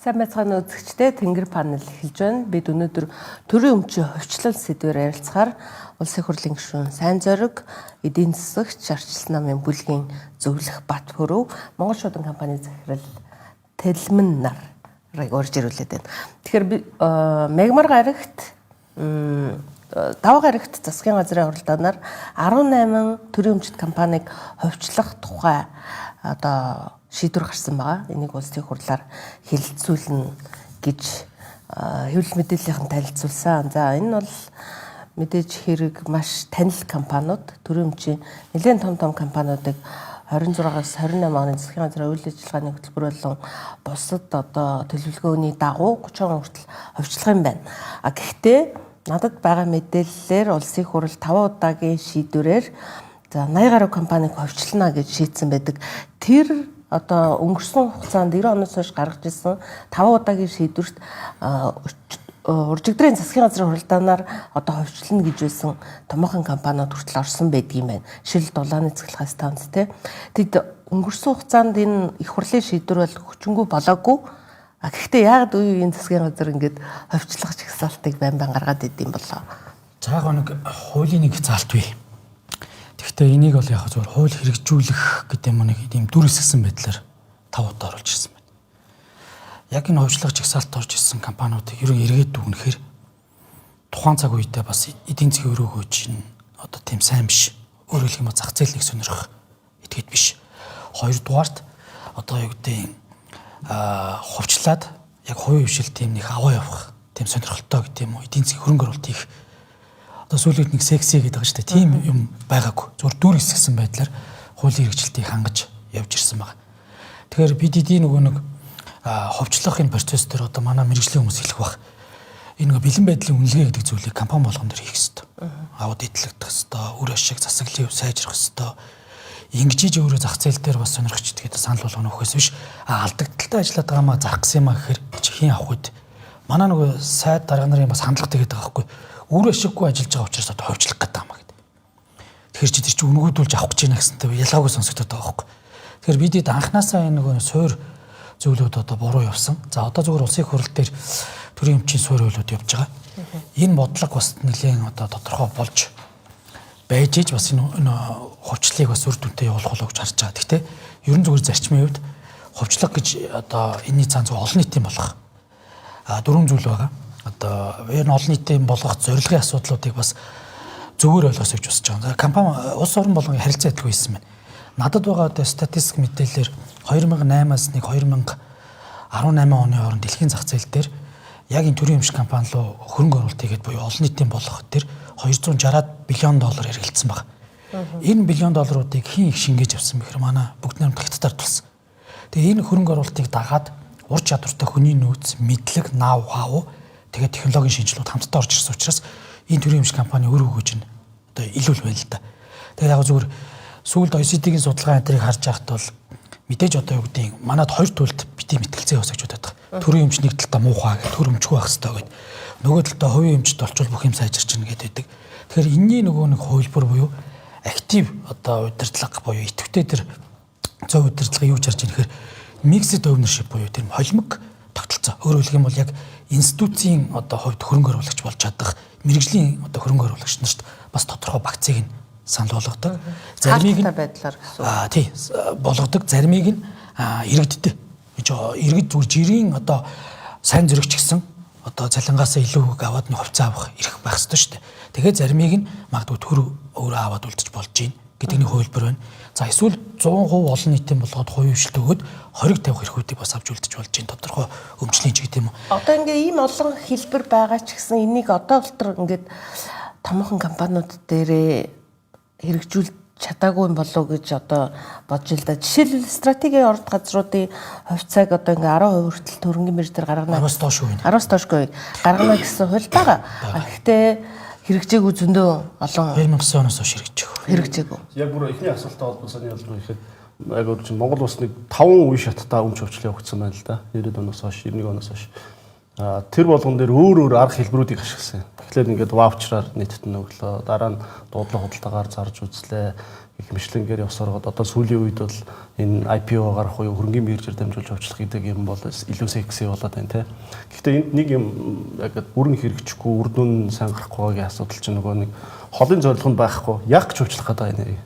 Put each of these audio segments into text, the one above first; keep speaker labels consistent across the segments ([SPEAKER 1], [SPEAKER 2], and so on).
[SPEAKER 1] Сайн байцгаана үзэгчдээ, Тэнгэр панел эхэлж байна. Бид өнөөдөр төрийн өмчийн хувьчлал сэдвээр ярилцахаар Улсын их хурлын гишүүн Сайн зориг, эдийн засагч, арчилсан намын бүлгийн зөвлөх Бат Хөрөв, Монгол шуудан компани захирал Тэлмэн нарыг урьж ирүүлээд байна. Тэгэхээр Мегмар гарагт 5 гарагт засгийн газрын хуралдаанаар 18 төрийн өмчит компанийг хувьчлах тухай шийдвэр гарсан байгаа. Энийг улсын хурлаар хэлэлцүүлнэ гэж хэвлэл мэдээллийнхэн танилцуулсан. За энэ бол мэдээж хэрэг маш танил компаниуд, төрийн өмчийн нэлээд том компаниудыг 26-аас 28 оны засгийн газрын үйл ажиллагааны хөтөлбөр болон бусад төлөвлөгөөний дагуу 30 хүртэл хувьчлах юм байна. Гэхдээ надад байгаа мэдээллээр улсын хурал 5 удаагийн шийдвэрээр 80 гаруй компаниг хувьчлана гэж шийдсэн байдаг. Тэр өнгөрсөн хугацаанд 90 оноос хойш гаргаж ирсэн 5 удаагийн шийдвэрт уржигдрын засгийн газрын хуралдаанаар хувьчлана гэж байсан томоохон компаниуд хүртэл орсон байдгийм байна. Жишээл дулааны цэцлэгээ станц тэд өнгөрсөн хугацаанд энэ их хурлын шийдвэр бол хүчингүй болоогүй. Гэхдээ яагаад үеийн засгийн газар ингэж хувьчлах чагсаалтыг байн гаргаад идэм болоо.
[SPEAKER 2] За яг нэг хуулийн нэг заалт бий. Гэхдээ энийг бол яг зөвхөн хууль хэрэгжүүлэх гэдэг юм нэг ийм дүр эсгсэн байдлаар 5 удаа оруулж ирсэн байна. Яг энэ хувьчлах жагсаалт орж ирсэн компаниудыг ерөн эргээд дүгнэхээр тухайн цаг үедээ бас эдийн засгийн өрөөгөө чинь тийм сайн биш. Өөрөөр хэлбэл зах зээлийг сонирхох этгээд биш. Хоёрдугаарт юу гэдэг хувьчлаад яг хувийн хвшил тийм нэг аваа явах тийм сонирхолтой гэдэг юм уу эдийн засгийн хөрөнгө оруулалт хийх сүүлд нэг секси гэдэг байгаа шүү дээ. Тийм юм байгаагүй. Зүгээр дүр эсгсэн байдлаар хуулийн хэрэгжилтийг хангаж явж ирсэн байна. Тэгэхээр бид эдийн нэг хувьчлах энэ процесс дээр манай мэргэжлийн хүмүүс хэлэх бах. Энэ бэлэн байдлын үнэлгээ гэдэг зүйлийг компани болгон дээр хийх хэрэгтэй. Аваад идэлгдэх хэрэгтэй, үр ашиг засаглалыг сайжрах хэрэгтэй. Ингэж өөрөө зах зээл дээр бас сонирхч гэдэгт санал болгоно хөөс биш. Алдагдaltaй ажиллаад байгаа маа зарах гэсэн юм гэхээр чихийн авах үед манай нөгөө сайд дарга нарын бас хандлага тэгээд байгаа байхгүй. Үр ашиггүй ажиллаж байгаа учраас хувьчлах гэдэг юм аа гэдэг. Тэгэхээр чи тэр чинь үнгүүдүүлж авах гэж байна гэсэнтэй ялгаагүй сонсогдоод байгаа байхгүй. Тэгэхээр бид анханасаа энэ нөгөө суур зүйлүүд буруу явсан. За одоо зөвхөн улсын их хурал дээр төрийн өмчийн суур хуулиуд явж байгаа. Энэ бодлого бас нэлээд тодорхой болж байж иж бас энэ хувьчлалыг бас үр дүнтэй явуулах болоо гэж харж байгаа. Гэхдээ ерөн зүгээр зарчмын хувьд хувьчлах гэж энэний цаан зөв олон нийтийн болох 4 зүйл байгаа. Энэ олон нийтийн болгох зорилгын асуудлуудыг бас зөвөр ойлгосоо гэж босч байгаа. Компани улс орон болгоны харилцаа адилгүй хийсэн байна. Надад байгаа статистик мэдээлэлээр 2008-аас 2018 оны хооронд дэлхийн зах зээл дээр яг энэ төрийн өмч компани руу хөрөнгө оруулалт хийгээд буюу олон нийтийн болгох дээр $260 билион хэрэгэлсэн байна. Энэ билион долларуудыг хэн их шингээж авсан бэхээр манай бүгд найрамд хятадаар тулсан. Тэгээ энэ хөрөнгө оруулалтыг дагаад ур чадвартай хүний нөөц, мэдлэг, нав хав тэгээ технологийн шинжилгүүд хамтдаа орж ирсэн учраас энэ төрийн өмч компани өр өгөөж нь илүүл байна л да. Тэгээ яг зүгээр сүүлд OECD-ийн судалгаа энтрийг харж байхад бол мэдээж юу гэдэг манад хоёр төлөлт бити мэтгэлцээ өсөж удаад байгаа. Төрийн өмч нэг талдаа муухай гэдэг, төр өмчгүй байх хэрэгтэй гэдэг. Нөгөө талдаа хувийн өмчт олчвол бүх юм сайжирч гэнэ гэдэг. Тэгэхээр энэний нөгөө нэг хувилбар буюу актив удирдлага буюу идэвхтэй тэр зөв удирдлага юу чарж байгаа нөхөр mixed ownership буюу тэр холимог тогтолцоо. Өөрөөр хэлэх юм бол яг институцийн хувьд хөрөнгө оруулагч болж чадах мэргэжлийн хөрөнгө оруулагч нарт бас тодорхой багцыг нь санал болгодог.
[SPEAKER 1] Заримыг нь байдлаар гэсэн.
[SPEAKER 2] Тий болгодог. Заримыг нь иргэдтэй. Иргэд зүгээр жирийн сайн зөрөгч гэсэн цалингаасаа илүү үг аваад нь хувьцаа авах эрх байх ёстой шүү дээ. Тэгээд заримыг нь магадгүй төр өөрөө аваад үлдэж болж гин гэдэг нэг хувилбар байна. За эсвэл 100% олон нийтийн болгоод хувийн хвшилт өгөөд 20-50 эрхүүдийг бас авч үлдэж болж гин тодорхой өмчлийн ч гэдэг юм уу.
[SPEAKER 1] Одоо ийм олон хэлбэр байгаа ч гэсэн энийг дотор томоохон компаниуд дээрээ хэрэгжүүлж чадаагүй юм болов уу гэж бодж ил да. Жишээлбэл стратегийн орд газруудын хувьцааг 10% хүртэл төрөнгийн мэрж дээр гаргана.
[SPEAKER 2] 10-аас доош үе.
[SPEAKER 1] 10-аас доош гаргана гэсэн хууль байгаа. Гэхдээ хэрэгжээгүй зөндөө олон
[SPEAKER 2] 2009 оноос хойш
[SPEAKER 1] хэрэгжээгүй.
[SPEAKER 3] Яг бүр эхний асуултаа холбоосон ялбар ихэд яг өөр чинь Монгол улс нэг 5 үе шаттай өмч хувьчлал явагдсан байна л да. 90-ад оноос хойш, 91 оноос хойш. Тэр болгон дээр өөр арга хэлбэрүүдийг ашигласан. Тэгэхээр ингээд ваучраар нийтэд нь өглөө, дараа нь дуудлага худалдаагаар зарж үзлээ. Их мэтлэнгээр явсараад одоо сүүлийн үед бол энэ IPO гарах уу хөрөнгөний биржээр дамжуулж авчлах гэдэг юм бол илүү секси болоод байна те. Гэхдээ энд нэг юм яг бүрэн хэрэгжихгүй үр дүн сайн гарахгүй байгаа асуудал чинь нөгөө нэг холын зорилго нь байхгүй яг ч уучлах гэдэг юм.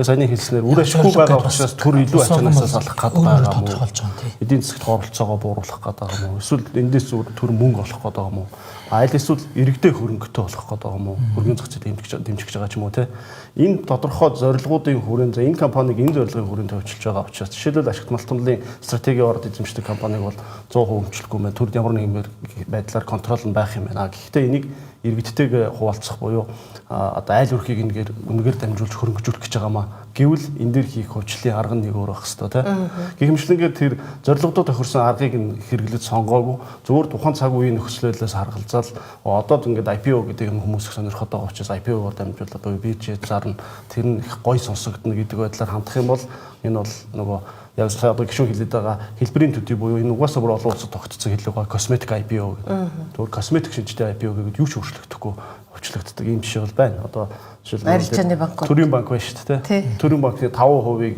[SPEAKER 3] Тэгээ саяны хэлснээр үр ашиггүй байгаа учраас төр илүү ачаанаас салах гэдэг байгаа юм уу? Эдийн засгт оролцоогоо бууруулах гэдэг юм уу? Эсвэл эндээс төр мөнгө олох гэдэг юм уу? Айл эсвэл иргэдээ хөрөнгөтэй болох гэдэг юм уу? Хөрөнгөний зах зээл дэмжиж байгаа ч юм уу те. Энэ тодорхой зорилгоодын хүрээнд за энэ компаниг энэ зорилгын хүрээнд төвчилж байгаа учраас жишээлбэл ашигт малтмлын стратеgiор эзэмшдэг компаниг бол 100% өмчлөхгүй мэн төр ямар нэгэн байдлаар контрол нь байх юм байна. Гэхдээ энийг иргэдтэйг хуваалцах буюу одоо айл өрхийг үнэгээр дамжуулж хөрөнгөжүүлэх гэж байгаамаа гэвэл энэ дээр хийх хөвчлөлийн арга нэг өөр байх хэвээр тийм. Гэхмэчлэнгээр тэр зорилгодоо тохирсон аргыг нь хэрэглэж сонгоогүй зөвхөн тухайн цаг үеийн нөхцөлөөс харгалзаал одоо ингээд IPO гэдэг юм хүмүүс их сонирхоод байгаа учраас IPO-гоор дамжуулаад буюу биржээ зарна тэр нь их гоё сонсогдно гэдэг байдлаар хандах юм бол энэ бол нөгөө яг сая одоо гişүүн хэлээд байгаа хэлбэрийн төдий буюу энэ угаасаа бүр олон улсад тогтцсон хэллэгөө косметик IPO гэдэг. Зөвхөн косметик шинжтэй IPO гэдэг юу ч өөрчлөгдөхгүй өвчлөгддөг юм жишээ бол байна. Одоо жишээлбэл Төрийн банк байна шүү дээ. Төрийн банкны 5%-ийг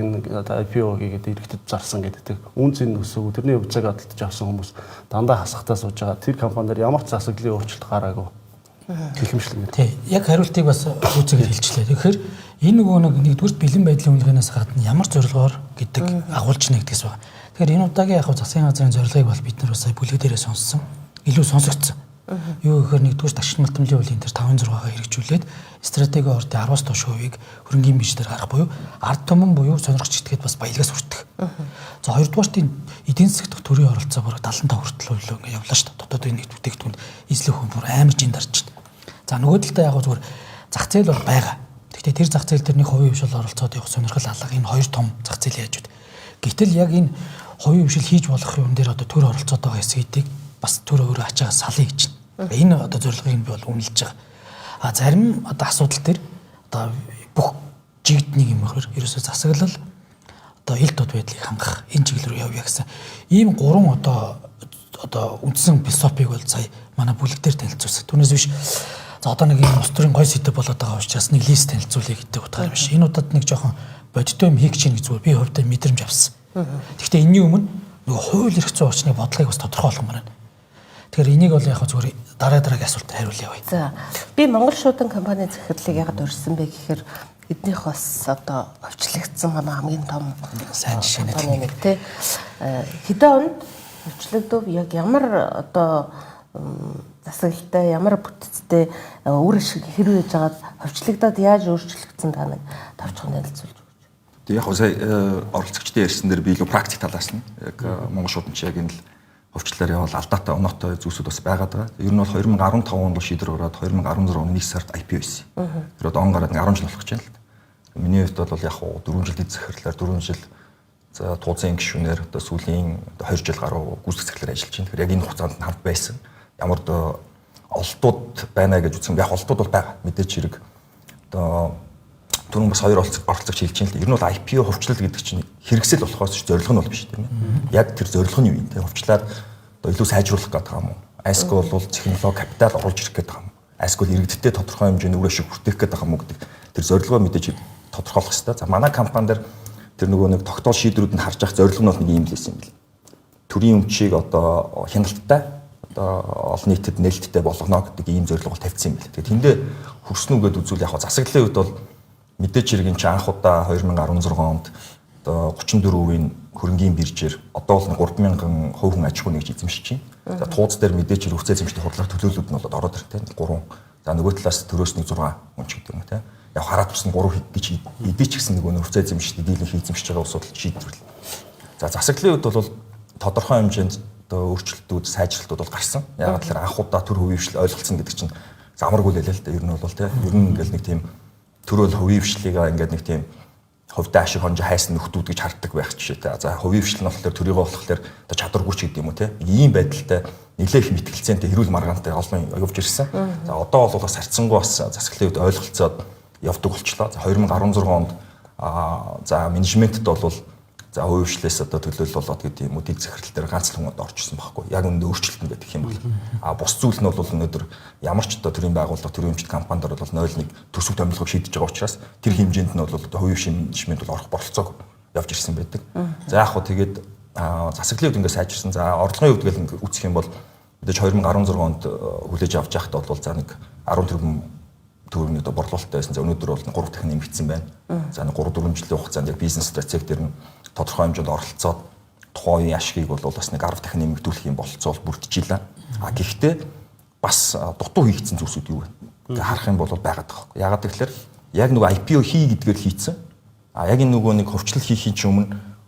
[SPEAKER 3] IPO хийгээд иргэдэд зарсан гэдэг. Үнцийн өсөв тэрний хувьцааг адалтж авсан хүмүүс дандаа хасахтаа сууж байгаа. Тэр компаниар ямар ч засаглалын өөрчлөлт гараагүй. Хэлхэмшлэг.
[SPEAKER 2] Тий. Яг хариултыг бас үүсгэж хэлчихлээ. Тэгэхээр энэ нөгөө нэгдүгээр бэлэн байдлын үнэлгээнээс гадна ямар зорилгоор гэдэг агуулж нэгдгээс байна. Тэгэхээр энэ удаагийн яг засгийн газрын зорилгыг бол бид нар бас бүлэг дээрээ сонссон. Илүү сонсогдсон. Юу гэхээр нэгдүгээр ашигт малтмлын хуулийн дээр 5-6-гаа хэрэгжүүлээд стратеги ордын 10-аас доош хувийг хөрөнгөний биржээр гарах буюу ард түмэн буюу сонирхч итгээд бас баялагаас хүртэх. За хоёрдугаарт эдийн засаг дахь төрийн оролцоо бүр 75 хүртэл хөлөө ингэ явлаа шүү дээ. Дотоодын нэг бүтээгдэхүүнд эзлэх хүн бүр амар жин дарж байна. За нөгөө талдаа яг зүгээр зах зээл бол байгаа. Гэхдээ тэр зах зээл дээр нэг хувийн хвшил оролцоод явах сонирхол алга энэ хоёр том зах зээл яаж вэ? Гэтэл яг энэ хувийн хвшил хийж болох юм дээр одоо төр оролцоод байгаа хэсгийг бас төр өөрөө ачаа салъя гэж байна. Энэ одоо зорилгыг би бол үнэлж байгаа. А зарим одоо асуудал дээр одоо бүх жигднийг юм бахэр ерөөсөө засаглал одоо ил тод байдлыг хангах энэ чиглэл рүү явъя гэсэн. Ийм гурван одоо үндсэн философиг бол сая манай бүлэг дээр танилцуулсан. Түүнээс биш за одоо нэг юм ус төрийн гой сэдв болоод байгаа учраас нэг лист танилцуулъя гэдэг утгаар биш. Энэ удаад нэг жоохон бодиттой юм хийх чинь гэж зүгээр би хувьдаа мэдрэмж авсан. Гэхдээ энэний өмнө нөгөө хууль эрх зүйн орчны бодлогыг бас тодорхойлох маань. Тэгэхээр энийг бол яг зүгээр дараагийн асуултанд хариулъя.
[SPEAKER 1] За би Монгол шуудан компани захирлыг ягаад урьсан бэ гэхээр эднийх бас одоо өвчлөгдсөн манай хамгийн том
[SPEAKER 2] сайн жишээ
[SPEAKER 1] нэг тий. Хэдэн онд өвчлөгдөв яг ямар одоо засаглалтай ямар бүтцтэй үр ашиг хэрвээ хийж байгаад өвчлөгдөд яаж өөрчлөгдсөн та нэг тавчхан танилцуулж өгч.
[SPEAKER 4] Тэг яг сая оролцогчдын ярьсан дээр би илүү практик талаас нь яг Монгол шуудан ч яг энэ л өвчлөлөөр явал алдаатай оноотой зүйлсүүд бас байгаад байгаа. Ер нь бол 2015 онд шийдвэр гараад 2016 оны 1 сард IPO хийсэн. Тэр одоо он гараад 10 жил болох гэж байна л да. Миний хувьд бол яг 4 жил эд захирлаар 4 жил за тууцын гишүүнээр одоо сүүлийн 2 жил гаруй гүйцэтгэх захирлаар ажиллаж байна. Тэгэхээр яг энэ хугацаанд хамт байсан. Ямар одоо олдууд байна гэж үзсэн. Яг олдууд бол байгаа. Мэдээч хэрэг одоо түрүүн бас хоёр оролцогч хэлж байна л да. Ер нь бол IPO хувьчлал гэдэг чинь хэрэгсэл болохоос зорилго нь бол биш тийм ээ. Яг тэр зорилго нь юу юм те хувьчлаад одоо илүү сайжруулах гэдэг юм уу? ASCO бол технологи капитал оруулж ирэх гэдэг юм. ASCO иргэдтэй тодорхой хэмжээний үр ашиг хүртэх гэдэг юм уу гэдэг тэр зорилгоо мэдээж тодорхойлох хэрэгтэй. За манай компани дээр тэр нөгөө нэг тогтоол шийдрүүд нь харж явах зорилго нь бол нэг юм л байсан юм бэл. Төрийн өмчийг одоо хяналттай одоо олон нийтэд нээлттэй болгоно гэдэг ийм зорилго тавьсан юм бэл. Тэгээд тэндээ хүрсэн үгээд үзвэл яг засаглалын үед бол мэдээж хэрэг энэ анх удаа 2016 онд одоо 34% хөрөнгөний биржээр одоо бол 3000 хувийн аж ахуй нэгж эзэмшиж байна. За тууц дээр мэдээж хэрэг хувьцаа эзэмшдэг хурлаар төлөөлөлд нь бол ороод ирэх тийм 3. За нөгөө талаас төрөөс нэг 6 хүн ч гэдэг юм тийм. Яг хараад тусна 3 гэж эдий ч гэсэн нөгөө хувьцаа эзэмшдэг дийлэнх эзэмшиж байгаа усуд шийдвэрлэл. За засаглалын үед бол тодорхой хэмжээнд одоо өөрчлөлтүүд, сайжралтууд бол гарсан. Яг тэгэхээр анх удаа төр хувийн хвшил ойлголцсон гэдэг чинь замаргүй л л да. Ер нь бол тийм. Ер нь ингээл нэг тийм төрөл хувийн хвшлийг ингээд нэг тийм хувьдаа ашиг хонжоо хайсан нөхдүүд гэж харддаг байх жишээтэй. За хувийн хвшил нь болохоор төрийгөө болохоор одоо чадваргүй ч гэдэг юм уу те. Ийм байдалтай нэлээх мэтгэлцээтэй хэрүүл маргаантай олон явж ирсэн. За одоо бол бас харьцангуй бас засаглалын үед ойлголцоод явдаг болчлоо. За 2016 онд за менежментэд бол За хувьчлээс одоо төлөөлөл болоод гэдэг юм уу дэг захирал дээр ганц л хүн орж ирсэн байхгүй. Яг үнэ өөрчлөлт нь гэдэг юм бол бус зүйл нь бол өнөөдөр ямар ч одоо төрийн байгууллага төрийн өмчт компанид бол 0.1 төсөв томилгоо шийдэж байгаа учраас тэр хэмжээнд нь бол одоо хувийн шимжмэнд бол орох бололцоог явж ирсэн байдаг. За яг хөө тэгээд засаглалын үед ингээд сайжирсан. За орлогын үед гэл ингээд үүсэх юм бол мэдээж 2016 онд хүлээж авч байхдаа бол за нэг 10 тэрбум төгрөгийн одоо борлуулалттай байсан. За өнөөдөр бол 3 дахин нэмэгдсэн байна. За нэг 3-4 жилийн хугацаанд яг бизнес стратеги дээр нь тодорхой хэмжээнд оролцоод тухайн үеийн ашгийг бол бас нэг 10 дахин нэмэгдүүлэх юм бололцоо бүрдчихлээ. Гэхдээ бас дутуу хийгдсэн зүйлсүүд юу вэ? Ингээ харах юм бол байгаад байгаа хэрэг. Ягаад гэвэл яг нөгөө IPO хий гэдгээр хийцэн. Яг энэ нөгөө нэг хөвчлөл хийхин ч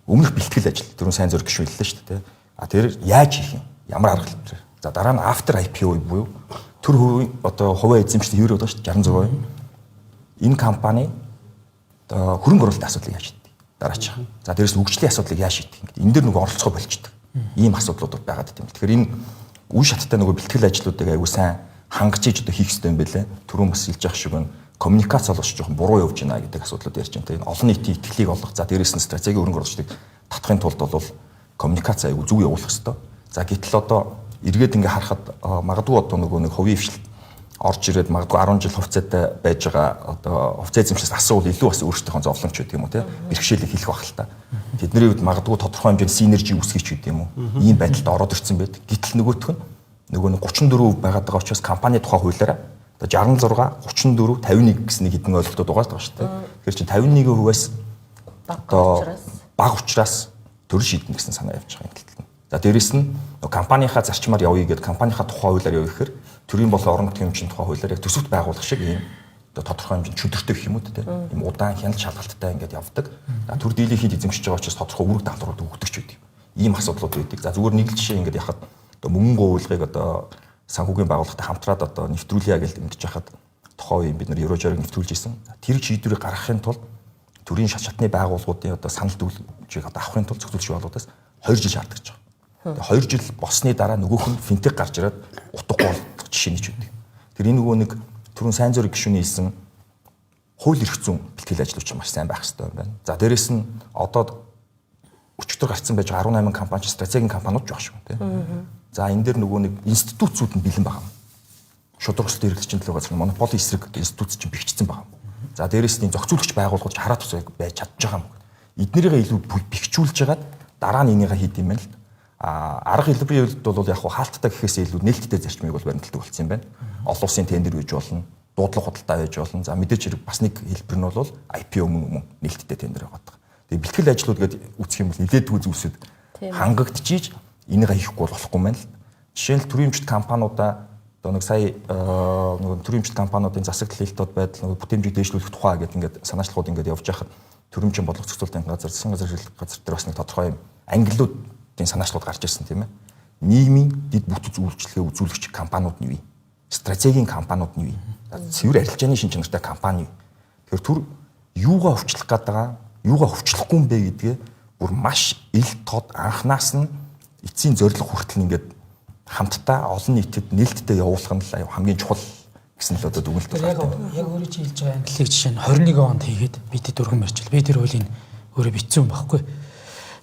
[SPEAKER 4] өмнөх бэлтгэл ажил түрүүн сайн зөрг гişвэллээ шүү дээ. Тэр яаж хийх юм? Ямар арга хэмжээ? За дараа нь after IPO буюу төр хувийн одоо хувийн эзэмшдэг хэвээр байгаа шүү дээ 66%. Энэ компани одоо хөрөнгө оруулалтын асуудлыг яаж шийддэг? Дараач. За дээрэс нь хөгжлийн асуудлыг яаж шийддэг гэдэг. Энэ дэр нөгөө оролцоо болчихдог. Ийм асуудлууд байгаад байна. Тэгэхээр энэ үе шаттай нөгөө бэлтгэл ажлуудыг аягүй сайн хангаж иж одоо хийх хэрэгтэй юм байлээ. Түрүүн бас хэлж явах шиг байна. Коммуникац олж жоохон буруу явж байна гэдэг асуудлууд ярьж байна. Энэ олон нийтийн итгэлийг олгох. За дээрэс нь стратеги хөрөнгө оруулалтыг татахын тулд бол коммуникац аягүй зөв явуулах хэрэгтэй. За гэтэл одоо эргээд ингээ харахад магадгүй одоо нөгөө нэг хувийн хвшилт орж ирээд магадгүй 10 жил хувьцаатай байж байгаа одоо хувьцаа эзэмшээс асуувал илүү бас өөрсдийнхөө зовлонч гэдэг юм уу тийм бэрхшээлийг хэлэх байх л та. Тэдний үед магадгүй тодорхой хэмжээнд синержи үүсгэж гэдэг юм уу. Ийм байдалд ороод ирсэн байдаг. Гэтэл нөгөөх нь нөгөө нэг 34% байгаад байгаа учраас компани тухай хуулиараа одоо 66, 34, 51 гэсэн нэг хэдэн ойлголтууд байгаа шүү дээ. Тэгэхээр чинь 51%-аас одоо бага учраас төр шийднэ гэсэн санаа явж байгаа юм гэлтэн. За дээрэс нь компанийнхаа зарчмаар явъя гэдээ компанийнхаа тухай хуулиар явъя гэхээр төрийн болон орон нутгийн өмчийн тухай хуулиар яг төсөвт байгуулах шиг ийм одоо тодорхой хэмжээнд чөдөртэй гэх юм уу тийм ийм удаан хяналт шалгалттай ингээд явдаг. За төр дийлэнхийд эзэмшиж байгаа учраас тодорхой үүрэг даалгаврууд өгдөг ч байдаг. Ийм асуудлууд байдаг. За зүгээр нэг л жишээ ингээд яхад одоо мөнгө гуйлгыг одоо санхүүгийн байгууллагатай хамтраад одоо нэвтрүүлье гэж ингэж яхад тухайн үеийн бид нар Еврожорыг нэвтрүүлж исэн. Тэр шийдвэрийг гаргахын тулд төрийн шатны байгууллагуудын одоо санал дүгнэлтийг одоо авахын тулд зөвлөж байгууллагаас 2 жил шаарддаг гэж байгаа. Тэгээ 2 жил босны дараа нөгөөх нь финтех гарч ирээд утга болгох жишээ нэгж үүдэг. Тэр энэ нөгөө нэг түрүүн сайн зөрг гишүүний хэлсэн хууль эрх зүйн бэлтгэл ажлууч маш сайн байх хэрэгтэй юм байна. За дээрэс нь одоо өчигдөр гарцсан байж 18 компани стратегийн компаниуд жоох шүү тийм. За энэ дээр нөгөө нэг институцүүд нь бэлэн байгаа. Шударгалт эрхлэгчийн төлөө газар монополи эсрэг институц чинь бэхжсэн байгаа. За дээрэс нь зохицуулагч байгууллагууд хараат усыг байж чадж байгаа юм. Эднэрийг илүү бэхжүүлж хагаад дараа нь энийгээ хийд юм байна л. Арга хэлбэрийн хувьд бол яг хаалттай гэхээс илүү нээлттэй зарчмыг бол баримталдаг болсон юм байна. Олон улсын тендер байж болно, дуудлага худалдаа байж болно. За мэдээж хэрэг бас нэг хэлбэр нь бол IPO мөн нээлттэй тендер байгаа. Тэгээ бэлтгэл ажлууд гэдэг үүсэх юм бол нэлээдгүй зүйлсүүд хангагдчихийж энийг хийхгүй болохгүй мэн л. Жишээл төрийн өмчт компаниудаа одоо нэг сая нэг төрийн өмчт компаниудын засаглал хэлтод байдал нэг бүтээмжийг дээшлүүлэх тухай гэдэг ингээд санаачлалууд ингээд явж байхад төрөмчийн бодлого зохицуулалтын газар, засгийн газар шилжүүлэх газар дээр бас нэг тодорхой юм ангиллуудын санаачлалууд гарч ирсэн тийм ээ. Нийгмийн дэд бүтц үйлчлэгээ үзүүлэгч компаниуд нь юу вэ? Стратегийн компаниуд нь юу вэ? Цэвэр арилжааны шин чанартай компани. Тэгэхээр түр юугаа өвчлөх гээд байгаа, юугаа өвчлөхгүй юм бэ гэдгээ бүр маш ил тод анханаас нь эцсийн зорилго хүртэл ингээд хамтдаа олон нийтэд нээлттэй явуулах нь л хамгийн чухал гэсэн л одоо дүгнэлт байна.
[SPEAKER 2] Яг өөрөө чи хэлж байгаа ангиллыг жишээ нь 21 онд хийгээд бид дөргөн барьчихвал би тэр хуулийг өөрөө бичсэн юм баггүй.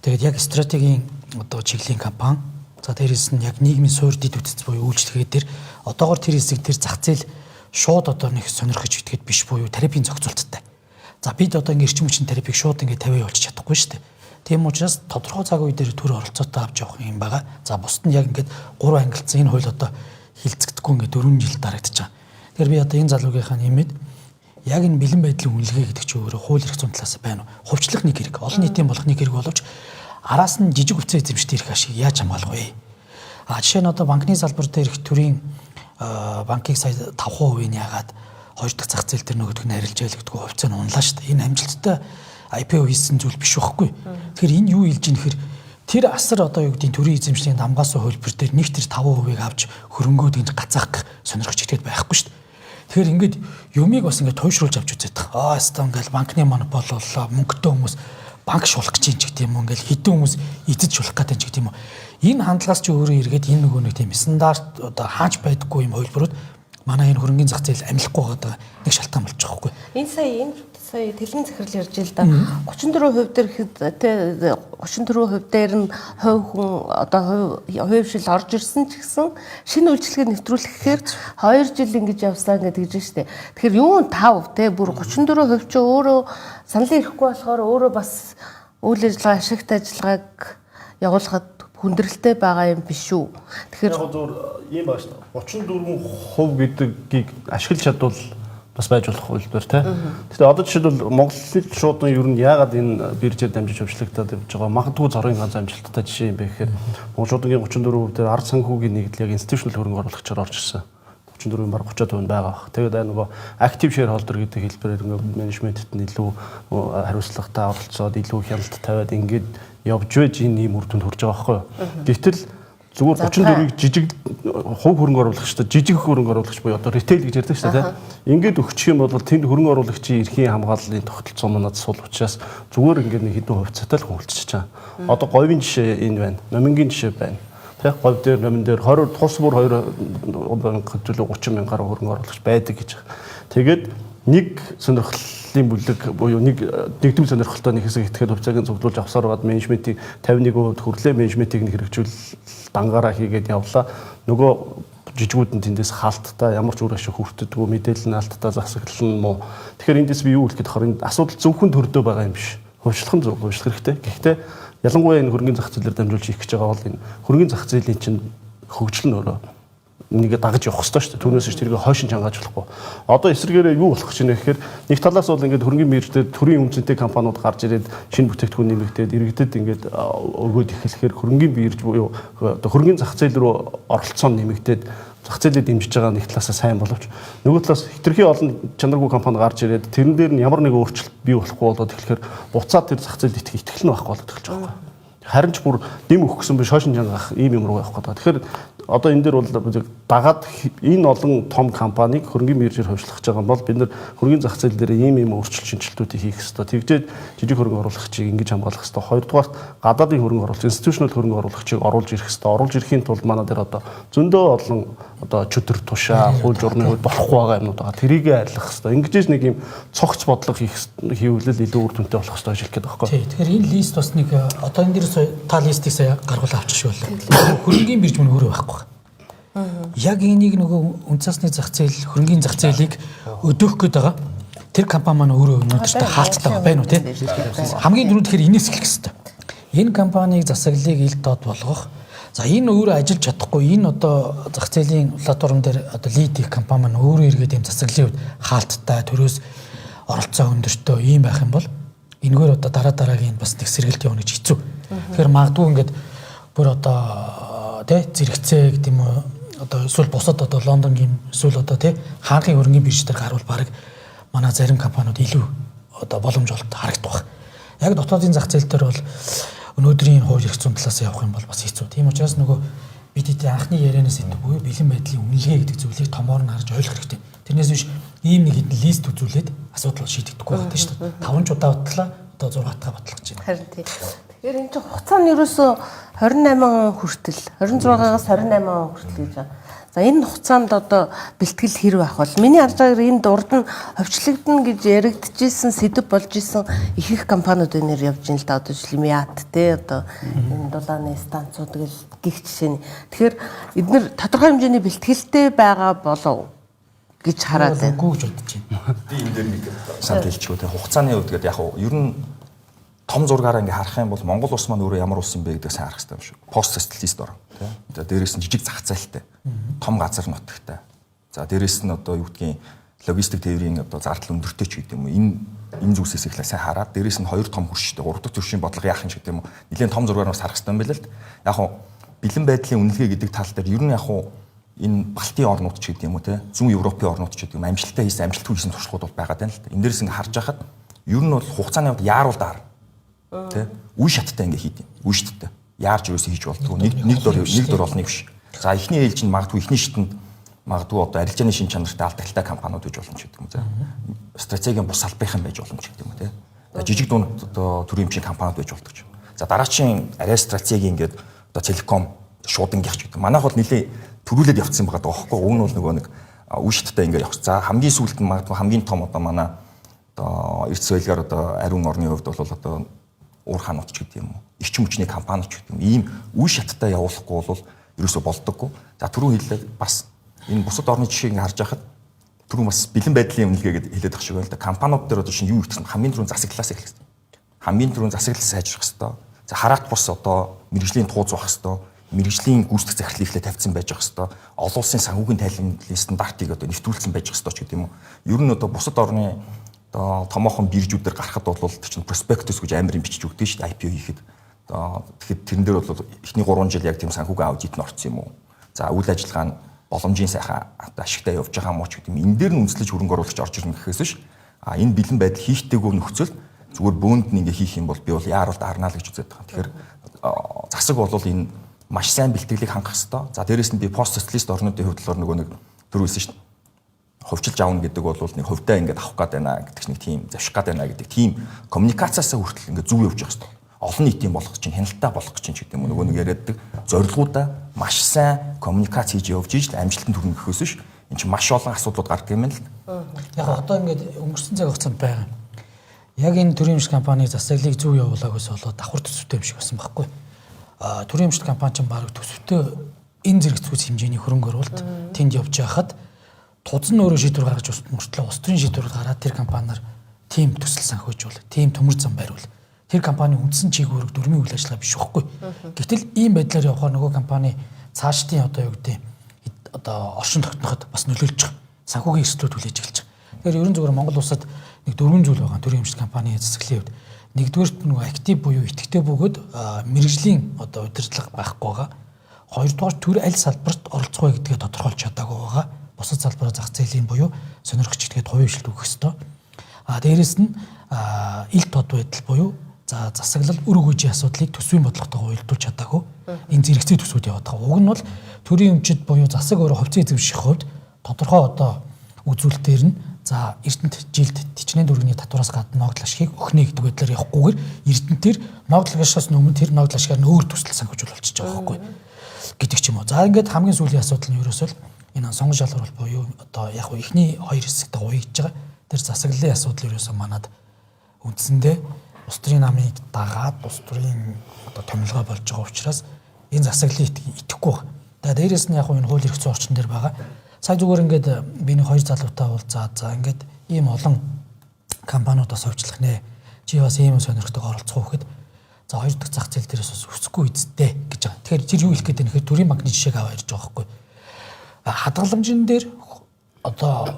[SPEAKER 2] Тэгээд яг стратегийн одоо чиглэлийн компани за дээрээс нь яг нийгмийн суурь дэд үтц буюу үйлчлэгээ дээр одоогор тэр хэсэг тэр зах зээл шууд одоо нэг сонирхож итгээд биш буюу терапийн зохицуулттай. За бид одоо ингэ эрчим хүчин терапиг шууд ингэ 50% явуулчих чадахгүй шүү дээ. Тийм учраас тодорхой цаг үе дээр төр оролцоотой авч явах юм байгаа. За бусд нь яг ингээд 3 ангилсан энэ хууль одоо хилцэгдэхгүй ингээд 4 жил дарагдаж байгаа. Тэгэхээр би одоо энэ залуугийнхаа нэмээд яг энэ бэлэн байдлын үнэлгээ гэдэг чинь өөрөө хууль эрх зүйн талаас байна уу? Хувьчлах нэг хэрэг, олон нийтийн болох нэг хэрэг боловч араас нь жижиг хувьцаа эзэмшдэг эрх ашиг яаж хамгаалах вэ? Жишээ нь одоо банкны салбар дээр их төрийн банкыг сая 5% нь яагаад 2 дахь зах зээл дээр нөгөөдг нь арилж ялгддаг хувьцаа нь унлаа шүү дээ. Энэ амжилттай IPO хийсэн зүйл биш байхгүй. Тэгэхээр энэ юу хэлж ийм хэр тэр асар одоо юу гэдгийг төрийн эзэмшлийн дамгаасан хөлбөр дээр нэг тэр 5%-ыг авч хөрөнгөөд ингэ гацаах сонирхож итгээд байхгүй шүү дээ. Тэгэхээр ингээд юмыг бас ингээд туйшруулж авч үзээд байгаа. Хэвээ ингээл банкны монопол боллоо, мөнгөтэй хүмүүс банк шулах гэж юм ч гэдэг юм уу, ингээл хэдэн хүмүүс эзэж шулах гэдэг ч гэдэг юм уу. Энэ хандлагаас ч өөрөө эргээд энэ нөгөө нэг тийм стандарт одоо хааж байдаггүй юм хөлбөрөд манай энэ хөрөнгөний зах зээл амилахгүй байгаа нэг шалтгаан болж байгаа хгүй.
[SPEAKER 1] Энэ сая тэлмийн захирал ярьж л да 34% дээр ихэд тэ 34% дээр нь хувь хүн одоо хувьшил орж ирсэн ч гэсэн шинэ үйлчлэгээ нэвтрүүлэхээр 2 жил ингэж явсаа гэдэг гэж штэ. Тэгэхээр юун 5 тэ бүр 34% ч өөрөө саналын ирэхгүй болохоор өөрөө бас үйл ажиллагаа ашигт ажиллагааг явуулахад хүндрэлтэй байгаа юм биш үү. Тэгэхээр
[SPEAKER 3] яг зөв ийм байна шүү дээ. 34% гэдгийг ашиглаж чадвал бас байж болох үйлдвэр тий. Гэхдээ одоо жишээлбэл Монголын шуудын ер нь яагаад энэ биржээр дамжиж хөвчлөгдөд явж байгаа магадгүй зорын ганц амжилттай жишээ юм бэ гэхээр Монгол шуудын 34% дээр ард санхүүгийн нэгдэл яг институционал хөрөнгө оруулагчаар орж ирсэн. 34-ийн бараг 30% байгаа. Тэгээд нөгөө актив шер холдер гэдэг хэлбэрээр ингээд менежментэд нь илүү хариуцлагатай оролцоод илүү хяналт тавиад ингээд явж байж энэ ийм үр дүнд хүрж байгаа байхгүй юу. Гэвтэл зүгээр 34-ийг жижиг хувь хөрөнгө оруулагчтай жижиг хөрөнгө оруулагч буюу одоо ритейл гэж ярьдаг шүү дээ. Ингээд өгчих юм бол тэнд хөрөнгө оруулагчийн эрхийн хамгааллын тогтолцоо манад сул учраас зүгээр ингээд нэг хэдэн хувьцаатай л хөнгөлчихөж байгаа. Одоо говийн жишээ энэ байна. Номингийн жишээ байна. Тэг говь дээр номин дээр 20 тус бүр 2 хэвлэл 30 мянгаар хөрөнгө оруулагч байдаг гэж. Тэгээд нэг сонирхлын бүлэг буюу нэгдүгээр сонирхолтой нэг хэсэг итгэхэд хувьцааг зөвлөж авсаар байгаад менежментийг 51% хүрлээ менежментийг хэрэгжүүл дангаараа хийгээд явлаа. Нөгөө жижигүүд нь тэндээс хаалттай ямар ч үр ашиг хүртдэггүй мэдээлэл нь алдтай засаглал нь муу. Тэгэхээр эндээс би юу хэлэх гээд харин асуудал зөвхөн төрдөө байгаа юм биш. Хувьчлах нь хувьчлах хэрэгтэй. Гэхдээ ялангуяа энэ хөрөнгөний зах зээлээр дамжуулж хийх гэж байгаа бол энэ хөрөнгөний зах зээлийн чинь хөгжил нь өөрөө нэгэ дагаж явах хэрэгтэй шүү дээ. Түүнээс ч тэрийг хойшин чангааж болохгүй. Одоо эсрэгээрээ юу болох гэж байна гэхээр нэг талаас бол ингээд хөрөнгөний мэргэжтэй төрийн үнцэнтэй компаниуд гарч ирээд шинэ бүтээгдэхүүн нэмэгдээд иргэдэд ингээд өгөөд эхлэхээр хөрөнгөний бирж буюу одоо хөрөнгөний зах зээл рүү оролцоо нэмэгдээд зах зээлээ дэмжиж байгаа нэг талаасаа сайн боловч нөгөө талаас хитрхи олон чанаргүй компани гарч ирээд тэрэн дээр нь ямар нэг өөрчлөлт бий болохгүй болоод тэгэхээр буцаад тэр зах зээлд итгэл нь байхгүй болоод эхэлж байгаа юм. Харин ч бүр дэм өгсөн биш хойшин чангах ийм юм руу явах гэдэг. Тэгэхээр одоо энэ дээр бол дагаад энэ олон том компанийг хөрөнгөний биржээр хувьчлах гэж байгаа бол бид нэр хөрөнгөний зах зээл дээр ийм өөрчлөлт шинжилтүүдийг хийх хэрэгтэй. Тэгжээд жижиг хөрөнгө оруулагчийг ингэж хамгаалах хэрэгтэй. Хоёрдугаар гадаадын хөрөнгө оруулагч, институционал хөрөнгө оруулагчийг оруулж ирэх хэрэгтэй. Оруулж ирэхийн тулд манай дээр одоо зөндөө олон одоо чөтөр тушаа, хууль журмын хувьд болохгүй байгаа юмнууд байгаа. Тэрийг арилгах хэрэгтэй. Ингэж нэг юм цогц бодлого хийвэл илүү үр дүнтэй болох хэрэгтэй хэлэх гээд байгаа байхгүй.
[SPEAKER 2] Тий. Тэгэхээр энэ лист бас нэг одоо энэ дээр та листийг сая гаргуулж авчих шүү дээ. Хөрөнгөний бирж мөн өөрөө байхгүй. Яг энийг нөгөө үнцасны зах зээл, хөрөнгөний зах зээлийг өдөөх гээд байгаа. Тэр компани маань өөрөө өнөөдөртөө хаалттай байна уу тий? Хамгийн түрүүнд тэгэхээр энэс эхлэх хэрэгтэй. Энэ компаниг засаглалыг ил дод болгох. За энэ өөрөө ажиллаж чадахгүй энэ одоо зах зээлийн платформ дээр одоо лид их компани маань өөрөө эргээд юм засаглалын үед хаалттай төрөөс оролцоо өндөртөө ийм байх юм бол энэгээр одоо дараагийн бас нэг сэргэлт явна гэж хэцүү. Тэгэхээр магадгүй ингээд бүр одоо тий зэрэгцээ гэдэг юм уу одоо эсвэл бусад одоо Лондонгийн эсвэл одоо тий хаанхын хөрөнгөний бирж дээр гарвал баг манай зарим компаниуд илүү одоо боломж олд харагдах. Яг дотоодын зах зээл дээр бол өнөөдрийн хууль эрх зүйн талаас явах юм бол бас хэцүү. Тийм учраас нөгөө бид эдийн анхны ярианаас идэвгүй бэлэн байдлын үнэлгээ гэдэг зүйлийг томоор нь харж ойлгох хэрэгтэй. Тэрнээс биш ийм нэг хэдэн лист үзүүлээд асуудал шийдэгдэхгүй байна шүү дээ. 5 удаа батлаа одоо 6 дахь батлах гэж байна.
[SPEAKER 1] Харин тийм. Тэгэхээр энэ чинь хугацаа нь ерөөсөө 28 хүртэл 26-аас 28 хүртэл гэж байна. За энэ хугацаанд одоо бэлтгэл хэрэг авах бол миний харж байгаагаар энд урд нь ховчлогдно гэж яригдчихсэн сэдв болж исэн их их компаниуд өнөр явж ин л да одоо Лимиат те одоо энэ дулааны станцууд гэл гих жишээ. Тэгэхээр эдгээр тодорхой хэмжээний бэлтгэлтэй байгаа болов гэж хараад байна.
[SPEAKER 2] Үгүй гэж бодож байна.
[SPEAKER 4] Би энэ дээр нэг санал хэлчихв те хугацааны үед гэдэг яг ер нь том зургаараа ингээ харах юм бол Монгол улс маань өөрөө ямар улс юм бэ гэдэг сайн харах хэрэгтэй юм шүү. Пост социалист орн тий. За дээрээс нь жижиг зах зээлтэй. Том газар нутагтай. За дээрээс нь одоо юу гэдгийг логистик тээврийн одоо зардал өндөртэй ч гэдэг юм уу. Энэ зүйлсээс ихлэ сайн хараад дээрээс нь хоёр том хөрштэй 3 дахь төршийн бодлого яах юм ч гэдэг юм уу. Нилээн том зургаар бас харах хэрэгтэй юм байна л. Яг хуу бэлэн байдлын үнэлгээ гэдэг тал дээр ер нь яг хуу энэ Балтийн орнууд ч гэдэг юм уу тий. Зүүн Европын орнууд ч гэдэг юм амжилттай хийсэн амжилтгүй хийсэн туршлагууд бол байгаа даа л. Энэ дээрээс ингээ харж байхад ер нь бол хугацааны хувьд яаруул даар тэ үе шаттай ингээ хийд юм. Үе шаттай. Яарч юусэн хийж болтгоо. Нэг дор олныг биш. За эхний ээлж нь магадгүй эхний шатнд магадгүй одоо арилжааны шин чанартай алдагтай компаниуд гэж боломж гэдэг юм зэ. Стратегийн бус салбарын байж боломж гэдэг юм те. За жижиг дунд одоо төрийн эмчийн компаниуд байж болдог ч. За дараачийн арай стратеги ингээд одоо телеком шууд ингийх ч гэдэг. Манайх бол нэлээ төрүүлээд явцсан байгаа даахгүй. Уг нь бол нөгөө нэг үе шаттай ингээд явах. За хамгийн сүүлд нь магадгүй хамгийн том одоо манай одоо эрдэс байлгаар одоо ариун орны хувьд бол одоо уур хаанууд ч гэдэг юм уу. Эрчим хүчний компаниуд ч гэдэг юм. Ийм үе шаттай явуулахгүй бол ерөөсө болдоггүй. За түрүү хэллээ бас энэ бусад орны жишээг харж байхад түрүү бас бэлэн байдлын үнэлгээгээд хэлээд ах шиг байна л да. Компаниуд дээр одоо чинь юу гэсэн хамгийн түрүүнд засаглалаас эхлэх хэрэгтэй. Хамгийн түрүүнд засаглал сайжрах хэрэгтэй. За хараат бус одоо мэрэгжлийн туу зуах хэрэгтэй. Мэргэжлийн гүйцэтгэх захирлыг ихлэ тавьсан байж байгаа хэвээр олон улсын санхүүгийн тайлбарлалын стандартыг одоо нэвтрүүлсэн байж байгаа хэвээр ч гэдэг юм уу. Ер нь одоо бусад орны одоо томоохон биржүүдээр гарахад бол чинь проспектус гэж амирын бичиж өгдөг шүү дээ IPO хийхэд. Одоо тэгэхэд тэрэн дээр бол эхний 3 жил яг тийм санхүүгийн аудит нь орсон юм уу. За үйл ажиллагаа нь боломжийн сайхан одоо ашигтай явж байгаа мó ч гэдэг юм. Энэ дээр нь үндэслэж хөрөнгө оруулагч орж ирнэ гэхээс биш. Энэ бэлэн байдал хийхтэйгөө нөхцөл зүгээр бөөнд нь ингээ хийх юм бол би бол яаралд арнаа л гэж үзээд байгаа. Тэгэхээр засаг бол энэ маш сайн бэлтгэлийг хангах хэрэгтэй. За дээрэс нь би пост социалист орнуудын хувьд л нөгөө нэг түр хэлсэн шүү дээ. Хувьчилж аавна гэдэг бол нэг хувьдаа ингээд авах гээд байна гэдэг нэг тийм завших гээд байна гэдэг тийм коммуникацаасаа хүртэл ингээд зүв явж явах хэрэгтэй. Олон нийтийн болох чинь хяналттай болох чинь ч гэдэг юм нөгөө нэг яриаддаг зорилгоудаа маш сайн коммуникац хийж явж ижил амжилтанд хүрнэ гэхээс биш. Энд чинь маш олон асуудлууд гардаг юм л.
[SPEAKER 2] Яг одоо ингээд өнгөрсөн цаг хугацаанд байгаа. Яг энэ төрийн эмч компани засаглалыг зүв явуулаагаас болоод давхар төсөвтэй юм шиг болсон байхгүй. Төрийн эмчилгээ компани ч баг төсөвтэй энэ зэрэг зүйс хэмжээний хөрөнгө оруулалт тэнд явж байхад тузан өөрөө шийдвэр гаргаж мөртлөө улс төрийн шийдвэр гаргаад тэр компаниар тим төсөл санхүүжүүл, тим төмөр зам бариул. Тэр компани үндсэн чиглэлөөр дөрмийн үйл ажиллагаа биш үхгүй. Гэтэл ийм байдлаар явахаар нөгөө компани цаашдын одоо юу гэдэг одоо оршин тогтноход бас нөлөөлж байгаа. Санхүүгийн эрсдлүүд хүлээж эхэлж байгаа. Тэгэхээр ерөн зөвхөн Монгол улсад нэг 4 зүйл байгаа төрийн эмчилгээ компани засаглалын хувьд. Нэгдүгээрт нөгөө актив буюу идэвхтэй бөгөөд мэрэгжлийн одоо удирдлага байхгүй байгаа. Хоёрдугаар төр аль салбарт оролцох вэ гэдгээ тодорхойлж чадаагүй байгаа. Бусад салбараа зах зээлийн буюу сонирхогч гэдгээ хувийн хвшилт өгөх ёстой. Дээрэс нь ил тод байдал буюу за засаглал үр өгөөжийн асуудлыг төсвийн бодлоготойгоо уялдуулж чадаагүй. Энэ зэрэгцээ төсвүүд яваад байгаа. Уг нь бол төрийн эмчид буюу засаг өөрөө хувьцаа эзэмших хувьд тодорхой одоо үзүүлэлтээр нь за Эрдэнэт жилд тичнээн дөрөвний татвараас гадна ногдол ашигыг өгнө гэдэг байдлаар явахгүйгээр Эрдэнэтээр ногдол ашигаас өмнө тэр ногдол ашигаар нь өөр төсөл санхүүжүүл болчихж байгаа байхгүй гэдэг ч юм уу. За ингээд хамгийн сүүлийн асуудал нь ерөөсөө энэ сонгон шалгуурал буюу одоо яг хөө ихний хоёр хэсэгт гоёж байгаа. Тэр засаглалын асуудал ерөөсөө манад үндсэндээ улс төрийн намыг дагаад улс төрийн одоо томилгоо болж байгаа учраас энэ засаглалыг итгэхгүй байна. Тэгээд дээрэс нь яг хөө энэ хууль эрх зүйн орчин дээр байгаа. Сая зүгээр ингээд би нэг хоёр залуутай бол за ингээд ийм олон компаниудаас хувьчлах нэ. Чи бас ийм сонирхтойгоо оролцох уу гэхэд за хоёр дахь зах зээл дээрээс бас өсөхгүй үсттэй гэж байгаа. Тэгэхээр тэр юу хэлэх гээд нэхэр төрийн банкны жишээг аваад ирж байгаа байхгүй. Хадгаламжин дээр одоо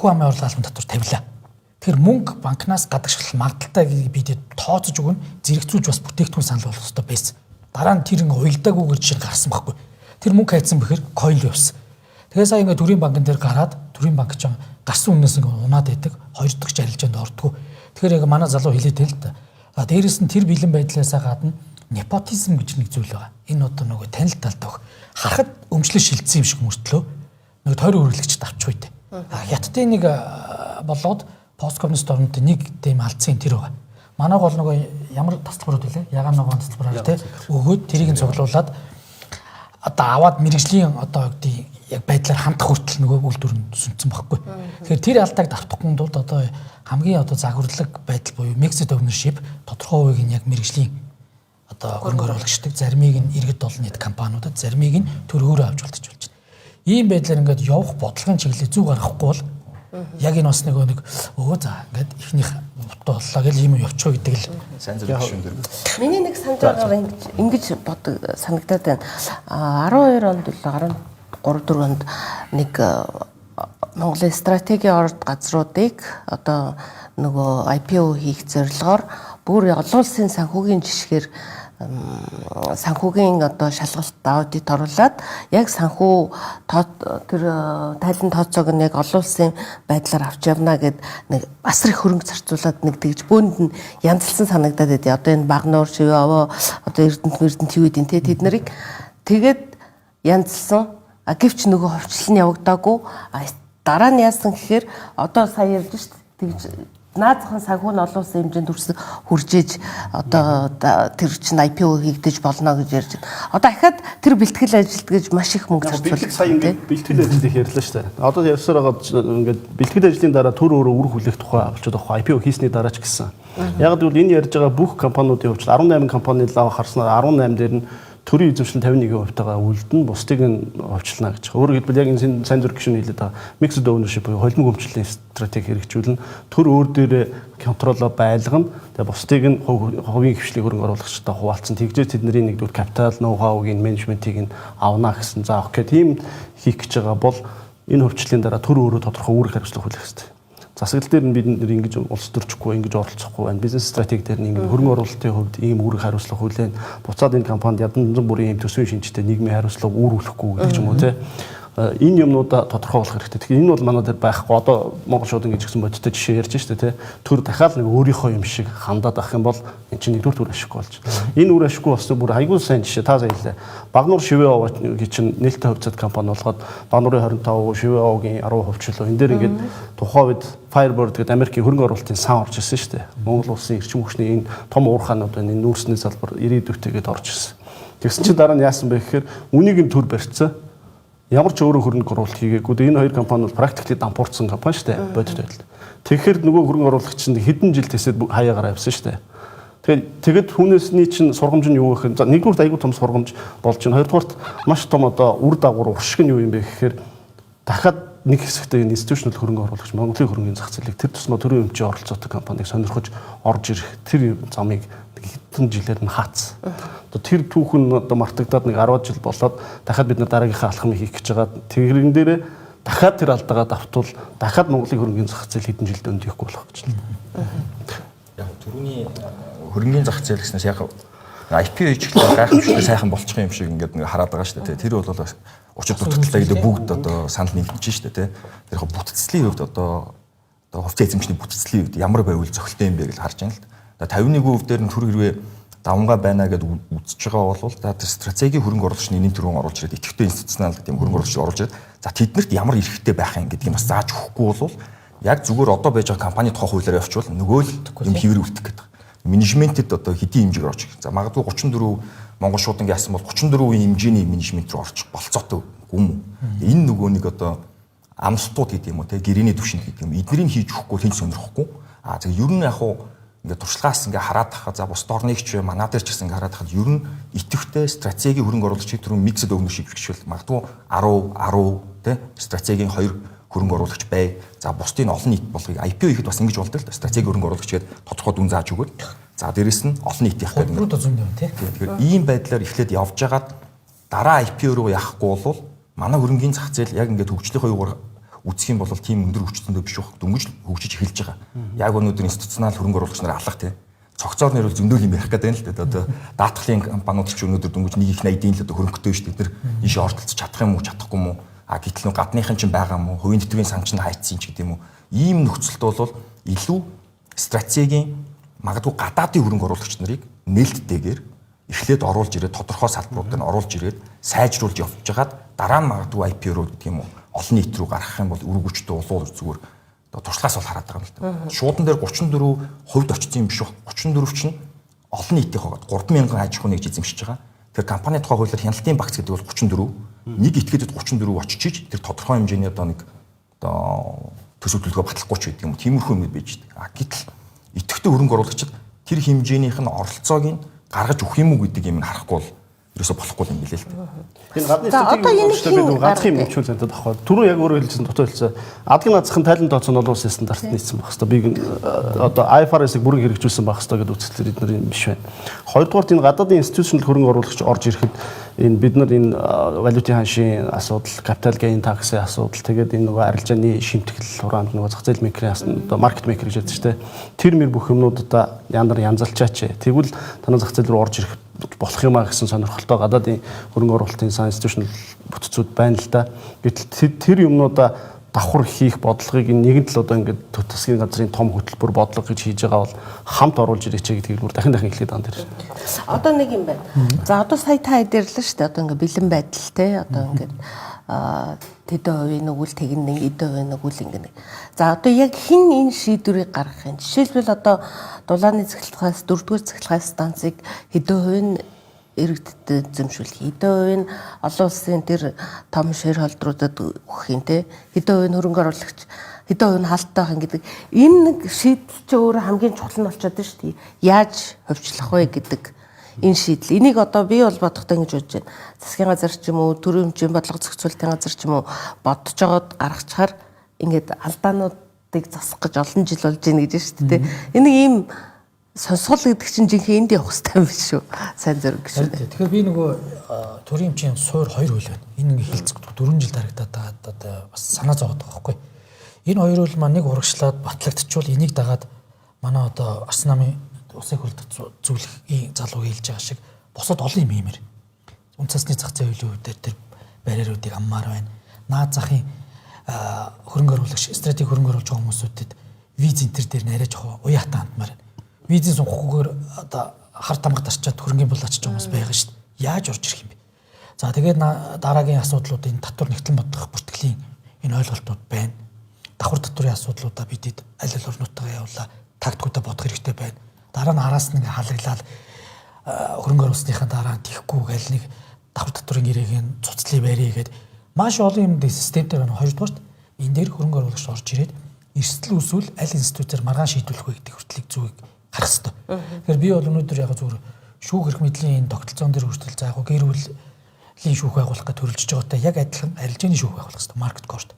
[SPEAKER 2] хүн амын орлогын албан татвар тавилаа. Тэгэхээр мөнгө банкнаас гадагшлах магадaltaй бидэд тооцож өгнө. Зэрэгцүүлж бас бүтээгдэхүүн санал болгох хэрэгтэй байсан. Дараа нь тэр ингээ уялдаагүйгээр жишээ гарсан байхгүй. Тэр мөнгө хайцсан бэхэр койл явсан. Тэгээ сая ингээ төрийн банкн дээр гараад төрийн банк ч гарсан үнээс ингээ унаад байдаг. Хоёр дахь арилжаанд ордгоо. Тэгэхээр яг манай залуу хэлээд байл л да. Дээрээс нь тэр бэлэн байдлаасаа гадна непотизм гэж нэг зүйл байгаа. Энэ одоо нөгөө танил талтай баг. Харахад өмчлөө шилцсэн юм шиг мөртлөө нөгөө тойрон үргэлэгчд авчих үйтэй. Хятадын нэг болоод посткоммунист орнод нэг тийм алдсан тэр байгаа. Манай гол нөгөө ямар тасалбарууд вэ? Ягаан ногоон тасалбараар тий өгөөд тэрийг нь цуглуулад одоо аваад мэрэгжлийн одоо гэдэг яг байдлаар хандах хүртэл нөгөө үйлдвэр нь сүнцсэн баггүй. Тэгэхээр тэр алдааг давтахгүй тулд одоо хамгийн одоо загварлаг байдал буюу mixed ownership тодорхой хувийг нь яг мэрэгжлийн одоо хөрөнгө оруулагчдаг заримыг нь иргэд олон нийт компаниудад заримыг нь төр өөрөө авч болтож болж байна. Ийм байдлаар ингээд явах бодлогын чиглэлээ зүг гаргахгүй бол яг энэ бас нэг өө за ингээд ихнийх боллоо гэж юм явчих гэдэг л
[SPEAKER 4] сайн зөв гişүн дэр.
[SPEAKER 1] Миний нэг санаж байгаа ингэж бодог санагдаад байна. 12 онд л 13 онд нэг Монголын стратегийн орд газруудыг одоо нөгөө IPO хийх зорилгоор бүр олон улсын санхүүгийн жишгээр санхүүгийн одоо шалгалт аудит оруулаад яг санхүү тэр тайлан тооцоог нь яг олон улсын байдлаар авч явна гэд нэг бас их хөрөнгө зарцуулаад нэг тэгж бөөнд нь янзлсан санагдаад байдیں۔ Одоо энэ Багнуур шивээ одоо Эрдэнэт юу гэдэг те тэд нарыг тэгээд янзлсан гэвч нөгөө ховчлол нь явагдаагүй дараа нь яасан гэхээр одоо сая ярьж шít тэгж наазахын санхүү нь олон улсын хэмжээнд хүрж иж одоо тэр чинь IPO хийгдэж болно гэж ярьж байна. Одоо ахаад тэр бэлтгэл ажилд гэж маш их мөнгө зарцуулж
[SPEAKER 3] сая ингээд бэлтгэл ажлыг ярьлаа шүү дээ. Одоо ярьсаар байгаа ингээд бэлтгэл ажлын дараа төр өөрөө үр хүлээх тухай авчаад байгаа IPO хийсний дараа ч гэсэн. Яг гэвэл энэ ярьж байгаа бүх компаниудын хувьд 18 компани лав харснаар 18 дээр нь төрийн эзэмшил 51% тагаа үлдэн бусдыг нь хувьчлана гэж. Өөрөөр хэлбэл яг энэ сайн зүрх гишүүн хэлээд байгаа mixed ownership буюу холимог өмчлөлийн стратеги хэрэгжүүлнэ. Төр өөр дээрээ контролоо байлгана. Тэгээ бусдыг нь хувийн хвшлийг хөрөнгө оруулагчтай хуваалцсан. Тэгжээ тэдний нэгдүгээр капитал, ноу-хаугийн менежментийг нь авна гэсэн. За окей, тийм хийх гэж байгаа бол энэ хөвчлийн дараа төр өөрөө тодорхой үүрэг хариуцлага хүлээх хэрэгтэй. Засаглал дээр нь бид нэр ингэж улс төрчихгүй, ингэж оролцохгүй байна. Бизнес стратеги дээр нь ингэ хөрөнгө оруулалтын хувьд ийм үүрэг хариуцлага хүлээн. Буцаад энэ компанид ядан бүрийн ийм төсвийн шинжтэй нийгмийн хариуцлага үүрүүлэхгүй гэдэг ч юм уу те. Энэ юмнуудаа тодорхойлох хэрэгтэй. Тэгэхээр энэ бол манай дээр байхгүй. Одоо Монгол шууд ингэж гэсэн бодиттой жишээ ярьж штэ те. Төр дахиад нэг өөрийнхөө юм шиг хандаад авах юм бол эн чинь нэгдүгээр төр ашиггүй болж. Энэ үр ашиггүй болсон бүр айгүй сайн жишээ та заялаа. Багнуур шивээ овоо чинь нээлттэй хувьцаат компани болгоод Багнуурын 25%, шивээ овоогийн 10% ч лөө. Энэ дээр ингээд тухайн үед Firebird гэдэг Америкийн хөрөнгө оруулалтын сан орж ирсэн штэ. Монгол улсын эрчим хүчний энэ том уурхаанууд энэ нүүрсний салбар ирээдүйтэйгээд орж ирсэн. Тэгсэн чинь дараа нь яасан бэ гэхээр үнийг нь төр барьцсан. Ямар ч өөрөө хөрөнгө оруулалт хийгээгүй. Энэ хоёр компани бол практикли дампуурсан компани шүү дээ. Бодит байдал. Тэгэхээр нөгөө хөрөнгө оруулагч чинь хэдэн жил тэсэд хаяагаар авсан шүү дээ. Тэгээд хүнээсний чинь сургамж нь юу гэхээр за нэгдүгürt айгүй том сургамж болж чинь хоёрдугаарт маш том одоо үр дагавар уршиг нь юу юм бэ гэхээр дахиад нэг хэсэгтээ энэ институционал хөрөнгө оруулагч Монголын хөрөнгөний зах зээлийг тэр тусмаа төрийн өмчийн оролцоотой компаниг сонирхож орж ирэх тэр замыг хэдэн жилээр нь хаацсан. Одоо тэр түүхэн одоо мартагдаад нэг 10 жил болоод дахиад бид нар дараагийнхаа алхмыг хийх гэж байгаа. Тэрэн дээрээ дахиад тэр алдаагаа давтвал дахиад Монголын хөрөнгөний зах зээл хэдэн жилд өндөөхгүй болох гэж байна.
[SPEAKER 4] Яг түрүүний хөрөнгөний зах зээл гэснээс яг IPO хийчихлээ гайхамшигтай сайхан болчих юм шиг ингээд нэг хараад байгаа шүү дээ. Тэр бол учир дутагдaltaа гэдэг бүгд одоо санал нэгдэж шүү дээ. Тэр яг бүтцлийн хувьд одоо хувьцаа эзэмшний бүтцлийн хувьд ямар байвал зохилтой юм бэ гэж харж байна л да. 51% дээр нь төр хэрвээ давмгаа байна гэдээ үзэж байгаа бол за тэр стратегийн хөрөнгө оруулагч нэрийн төрөнд оруулж ирээд идэвхтэй институционал гэдэг юм хөрөнгө оруулагч оруулж ирээд за тэднэрт ямар эрхтэй байх юм гэдгийг бас зааж өгөхгүй бол яг зүгээр одоо байж байгаа компани тухай хуулиараа явуучвал нөгөө л юм хэвэр үлдэх гэдэг. Менежментэд одоо хэдийн хэмжээгээр орж ирэх. За магадгүй 34 Монгол шуудангийн яасан бол 34% хэмжээний менежмент рүү орчих болцоотой юм уу? Энэ нөгөө нэг одоо амстууд гэдэг юм уу те гэрээний төвшин гэдэг юм. Эднэрийг хийж өгөхгүй хинч сонирхгүй. За ер нь яг уу ингээд туршлагаас ингээд хараад тахад за бус дорныг ч манаа дээр ч гэсэн ингээд хараад тахад ер нь идэвхтэй стратегийн хөрөнгө оруулагчид түрүүн mixed ownership гэхшүүл магадгүй 10 те стратегийн 2 хөрөнгө оруулагч бай. За бусдын олон нийт болгоё. IPO хийхэд бас ингэж болдог л да. Стратегийн хөрөнгө оруулагч гээд тодорхой дүн зааж өгөөд. За дээрэс нь олон нийтийнх гэдэг.
[SPEAKER 2] Бүрдөө зүүн юм тий.
[SPEAKER 4] Тэгэхээр ийм байдлаар эхлээд явж байгаад дараа IPO руу явахгүй бол манай хөрөнгөний зах зээл яг ингээд хөгжлийн хоёугаар үзэх юм бол тийм өндөр хүчтэндээ биш байх. Дөнгөж хөгжиж эхэлж байгаа. Яг өнөөдөр институционал хөрөнгө оруулагч нар алах тий. Цогцоор нэр бол зөндөл юм ярих гэдэг юм л да. Одоо даатгалын компаниуд ч өнөөдөр дөнгөж нэг их 80-ийн л одоо хөрөнгөтэй шүү дээ. Бид нар ийшээ оролцож чадах юм уу, чадахгүй юм уу? Гэтэл нөө гадныхан чинь байгаа мó хувийн тэтгэврийн сан чинь хайцсан ч гэдэг юм уу. Ийм нөхцөлд бол илүү стратегийн магадгүй гадаадын хөрөнгө оруулагч нарыг нээлттэйгээр эхлээд оруулж ирээд тодорхой салбарууд нь оруулж ирээд сайжруулж явж байгаад дараа нь магадгүй IPO руу гэдэг юм уу олон нийт рүү гаргах юм бол үргэлжтэй улуул зүгээр туршлагаас бол хараад байгаа юм л да. Шуудан дээр 34% очсон юм биш үү? 34 чинь олон нийтийн хогод 30000 аж ахуй нэгж эзэмшиж байгаа. Тэр компани тухай хуулиар хяналтын багц гэдэг бол 34. Нэг этгээдэд 34 очиж тэр тодорхой хэмжээний одоо нэг одоо төсөвлөгөө батлахгүй ч гэдэг юм. Тиймэрхүү юм байж байгаа. Гэтэл идэвхтэй хөрөнгө оруулагчид тэр хэмжээнийх нь оролцоог нь гаргаж өгөх юм уу гэдэг юм харахгүй бол ерөөсө болохгүй юм билээ л дээ.
[SPEAKER 3] Энэ гадны стратегийн хөрөнгө ганцхан юм хэмжүүл зантад авах. Түрүү яг өөрөө хэлсэн дотоо хэлсэн. Адгийн наацхан тайлан тооцоо нь улсын стандарт нийцсэн байх хэвээр. Би одоо IFRS-ыг бүрэн хэрэгжүүлсэн байх хэвээр гэдэг үцэлээр эдгээр юм биш байна. Хоёрдугаар энэ гадаадын институционал хөрөнгө оруулагч орж ирэхэд энэ бид нар энэ валютын ханшийн асуудал, capital gain tax-ийн асуудал, тэгээд энэ нөгөө арилжааны шимтгэл хураамж нөгөө зах зээл мейкерийн одоо market maker гэж ярьдаг шүү дээ. Тэр мэр бүх юмнуудаа янзалчаач. Тэгвэл танай зах зээл рүү орж ирэх болох юм а гэсэн сонирхолтой гадаадын хөрөнгө оруулалтын сан институционал бүтцүүд байна л да. Гэтэл тэр юмнуудаа давхар хийх бодлогыг нэгэн л одоо ингээд засгийн газрын том хөтөлбөр бодлого гэж хийж байгаа бол хамт оруулж ирээч гэдгийг бүр дахин эхлээд байгаа юм.
[SPEAKER 1] Одоо нэг юм байна. За одоо сая та хэдэрлээ шүү дээ. Одоо ингээд бэлэн байдал те одоо ингээд тэдэн хувийн нэг үл тэгнэ, эдэн хувийн нэг үл ингэнэ. За одоо яг хэн энэ шийдвэрийг гаргах юм? Жишээлбэл одоо дулааны цахилгаанаас 4-р цахилгаан станцыг хэдэн хувийн иргэдэд эзэмшүүлэх, хэдэн хувийн олон улсын тэр том шеэрхолдруудад өгөх юм те, хэдэн хувийн хөрөнгө оруулагч, хэдэн хувийн хаалттай байх гэдэг энэ нэг шийдэл чи өөр хамгийн чухал нь болчиход байна шүү дээ. Яаж хувьчлах вэ гэдэг энэ шийдэл. Энийг одоо би бол бодохтой ингэж бодож байна. Засгийн газар ч юм уу, төрийн хэмжээний бодлого зохицуулалтын газар ч юм уу бодож жоод гаргачаар ингээд алдаануудыг засах гэж олон жил болж байна гэж шүү дээ. Энийг ийм сонсгол гэдэг чинь жинхэнэ энд явах хэрэгтэй юм биш шүү. Сайн зөрөг гэж.
[SPEAKER 2] Тэгэхээр би нөгөө төрийн хэмжээний суур 2 хууль байна. Энэ ингээ хилцэгдэх 4 жил дарагдаад байгаа одоо бас санаа зовоод байгаа байхгүй. Энэ хоёр хууль маань нэг урагшлаад батлагдчихвал энийг дагаад манай одоо Арс намын усыг хөлдөх зөвлөхийн залуу хэлж байгаа шиг босод олон юм иймэр. Үндэсний зах зээлийн хувьд тэр барьеруудыг аммаар байна. Наад захын хөрөнгө оруулагч, стратеги хөрөнгө оруулж байгаа хүмүүсүүдэд виз энтер дээр нэрэж байгаа уяатан хандмаар байна. Визийн сонгохгүйгээр одоо харт тамга тарчаад хөрөнгөний булаачж байгаа хүмүүс байгаа шүү дээ. Яаж орж ирэх юм бэ? За тэгээд дараагийн асуудлууд энэ татвар нэгтлэн бодлого бүртгэлийн энэ ойлголтууд байна. Давхар татварын асуудлуудаа бидэд аль аль орнуудтайгаа явуулаа тактикуудаа бодох хэрэгтэй байна. Дараа нь араас нь халаглал хөрөнгө оруулсныхаа дараа тийхгүй гэл нэг давхар татварын гэрээг нь цуцлыг барья гэд маш олон юм системтэй байна. Хоёрдугаарт энэ дээр хөрөнгө оруулагч орж ирээд эрсдэл үүсвэл аль институтээр маргаан шийдвэрлэх вэ гэдэг хүртлийг зүгийг харах хэрэгтэй. Тэгэхээр би бол өнөөдөр яг зүгээр шүүх эрх мэдлийн энэ тогтолцоон дээр хүртэл заах гэр бүлийн шүүх байгуулах гэж төрөлжиж байгаатай яг адилхан арилжааны шүүх байгуулах хэрэгтэй. Маркет корт.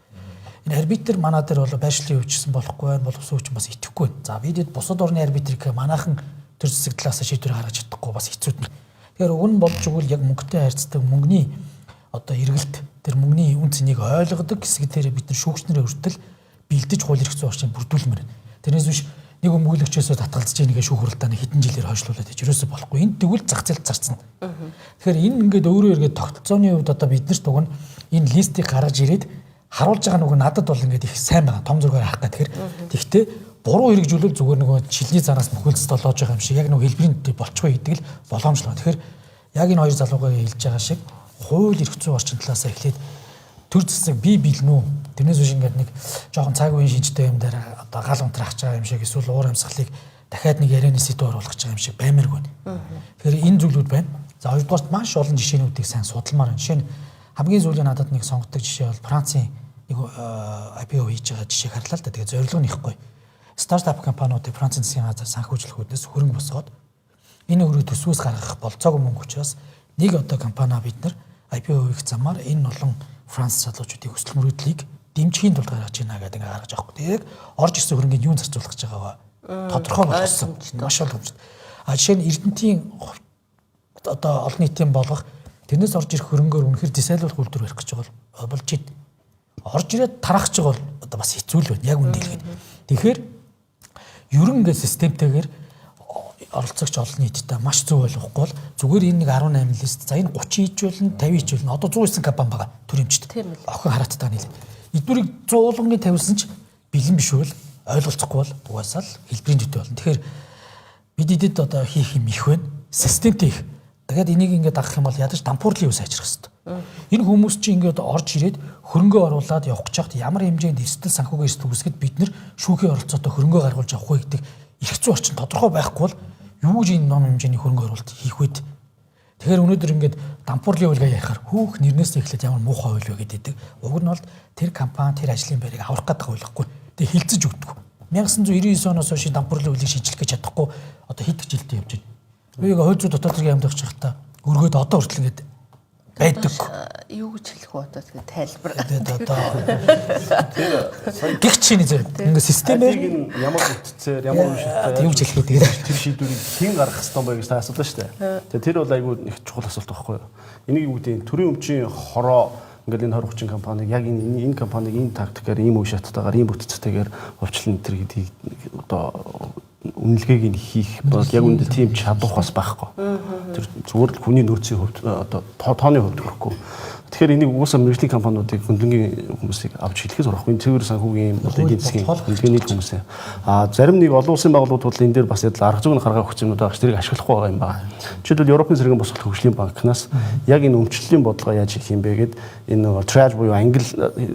[SPEAKER 2] Энэ арбитр манай дээр бол байршлын өвчсөн болохгүй байх, боловсон өвчин бас итгэхгүй байна. За бидэд бусад орны арбитрийг манайхан төр зэсэг талаас шийдвэр гаргаж чадахгүй бас хэцүүд нь. Тэгэхээр уг нь болж игэл яг мөнгөтэй харьцдаг мөнгөний одоо эргэлт тэр мөнгөний үн цэнийг ойлгодог хэсэг дээр бид нар шүүгчнэрээ хүртэл бэлдэж хууль эрх зүйн орчинд бүрдүүлмээр байна. Тэрнээс биш нэг өмгөөлөгчөөсөө татгалзаж ийнгээ шүүх хуралдааны хэдэн жилээр хойшлуулад гэж юусоо болохгүй. Энд тэгвэл зах зээлд зарцсан. Тэгэхээр энэ ингээд өөрөө эргээд тогтолцооны хувьд одоо бид нарт уг нь энэ листийг гаргаж ирээд харуулж байгаа нөгөө надад бол ингээд их сайн байгаа. Том зургаар харах гэх. Тэгэхдээ буруу хэрэгжүүлэл зүгээр нөгөө шилний занаас мөхөлцөд олоож байгаа юм шиг яг нөгөө хэлбэрийн төдий болчихгүй гэдэг л боломжлоо. Тэгэхээр яг энэ хоёр залуугаа хэлж байгаа шиг хууль эрх зүйн орчин талаасаа эхлээд төр зэсэг бий билнүү. Тэрнээс биш ингээд нэг жоохон цаг үеийн шинжтэй юм дээр одоо гал унтрах байгаа юм шиг эсвэл уур амьсгалыг дахиад нэг ярианы сэдв оруулах байгаа юм шиг баймаргүй. Тэгэхээр энэ зүйлүүд байна. За хоёрдугаарт маш олон жишээнүүдийг сайн судалмаар байна. Жишээ нь хамгийн сүүлийн надад нэг сонгодог жишээ бол Францын нэг IPO хийж байгаа жишээг харлаа л да. Тэгээ зорилго нь ихгүй. Стартап компаниудыг Францын засгийн газар санхүүжлэхүүднээс хөрөнгө босгоод энэ өрөө төсвөөс гаргах болцоогүй мөнгө учраас нэг одоо компани бид нар IPO хийх замаар энэ олон Франц залуучуудын хүсэл мөрөөдлийг дэмжихийн тулд гаргаж ийна гэдэг ингээ гаргаж авахгүй. Тэгээд орж ирсэн хөрөнгөний юунд зарцуулах гэж байгаагаа тодорхой болгосон. Маш олон хэмжээнд. Жишээ нь Эрдэнэтийн одоо олон нийтийн болгох тэрнээс орж ирэх хөрөнгөөр үнэхээр дисайлуулах үйлдвэр барих гэж байгаа болж ид. Орж ирээд тарах гэж байгаа бол одоо бас хэцүү л байна. Яг үндэ хэлгээд. Тэгэхээр ерөн ингээ системтэйгээр оролцогч олон нийтдээ маш зөв ойлгохгүй бол зүгээр энэ нэг 18 лист за энэ 30 хийжүүлнэ 50 хийжүүлнэ одоо 109 компани байгаа төрөмжт охин харааттай нийлээ эдгүүрийг 100-ны тавьсан ч бэлэн биш үл ойлголцохгүй бол угаасаа л хэлбэрийн төдий болно. Тэгэхээр бид эдэд одоо хийх юм их байна системтэй их. Тэгээд энийг ингээд авах юм бол ядаж дампуурлын үе сайжрах хэрэгтэй. Энэ хүмүүс чинь ингээд орж ирээд хөрөнгө оруулаад явах гэж хахад ямар хэмжээнд эрсдэл санхүүгийн эрсдэл үүсгэд бид нар шүүхийн оролцоотой хөрөнгө гаргуулж авах вэ гэдэг эрх зүйн орчин тодорхой байхгүй бол юу гэж энэ ном хэмжээний хөрөнгө оруулалт хийх вэ? Тэгэхээр өнөөдөр ингээд дампуурлын үйлгээ яхаар хүүх нэрнээс эхлээд ямар муухай үйл вэ гэдэг. Уг нь бол тэр компани тэр ажлын байрыг аврах гэдэг ойлгохгүй. Тэгээ хилцэж өгдөг. 1999 оноос хойш дампуурлын үйлийг шинжлэх гэж чадахгүй одоо хэд их жилдээ явж байна. Би яг хойд зүйн дотоод хэргийн амьд авчих та өргөөд одоо хүртэл ингээд байдаг.
[SPEAKER 1] Юу гэж хэлэх вэ одоо тэгээ тайлбар.
[SPEAKER 2] Гэх чинь ингээд системээр
[SPEAKER 3] ямар бүтцээр ямар уншилтаар
[SPEAKER 2] юу гэж хэлэх вэ тэгээд
[SPEAKER 3] тэр шийдвэрийг хэн гаргах ёстой бэ гэж та асуулаа шүү дээ. Тэгээ тэр бол айгүй их чухал асуулт байхгүй юу? Энийг юу гэдэг төрийн өмчийн хороо ингээд энэ 20 30 компаниг яг энэ компаниг энэ тактикаар ийм үе шаттайгаар ийм бүтцтэйгээр хувьчлан тэр гэдгийг одоо үнэлгээг нь хийх бол яг үндэ тийм чадвар бас байхгүй. Тэр зүгээр л хүний нөөцийн хувьд одоо тооны хувьд гэхгүй. Тэгэхээр энийг угаасаа мэргэжлийн компаниудыг хөндлөнгийн хүмүүсийг авч хэлэхээс урахгүй. Энэ цэвэр санхүүгийн эдийн засгийн хөндлөгийн хүмүүсээ. Зарим нэг олон улсын байгууллагууд бол энэ дээр бас арга зүйн гаргаа өгч юмнууд байгаа. Тэрийг ашиглахгүй байгаа юм байна. Жишээлбэл Европын цэргийн босгол хөгжлийн банкнаас яг энэ өмчлөлийн бодлого яаж хийх юм бэ гэд энэ trash буюу англи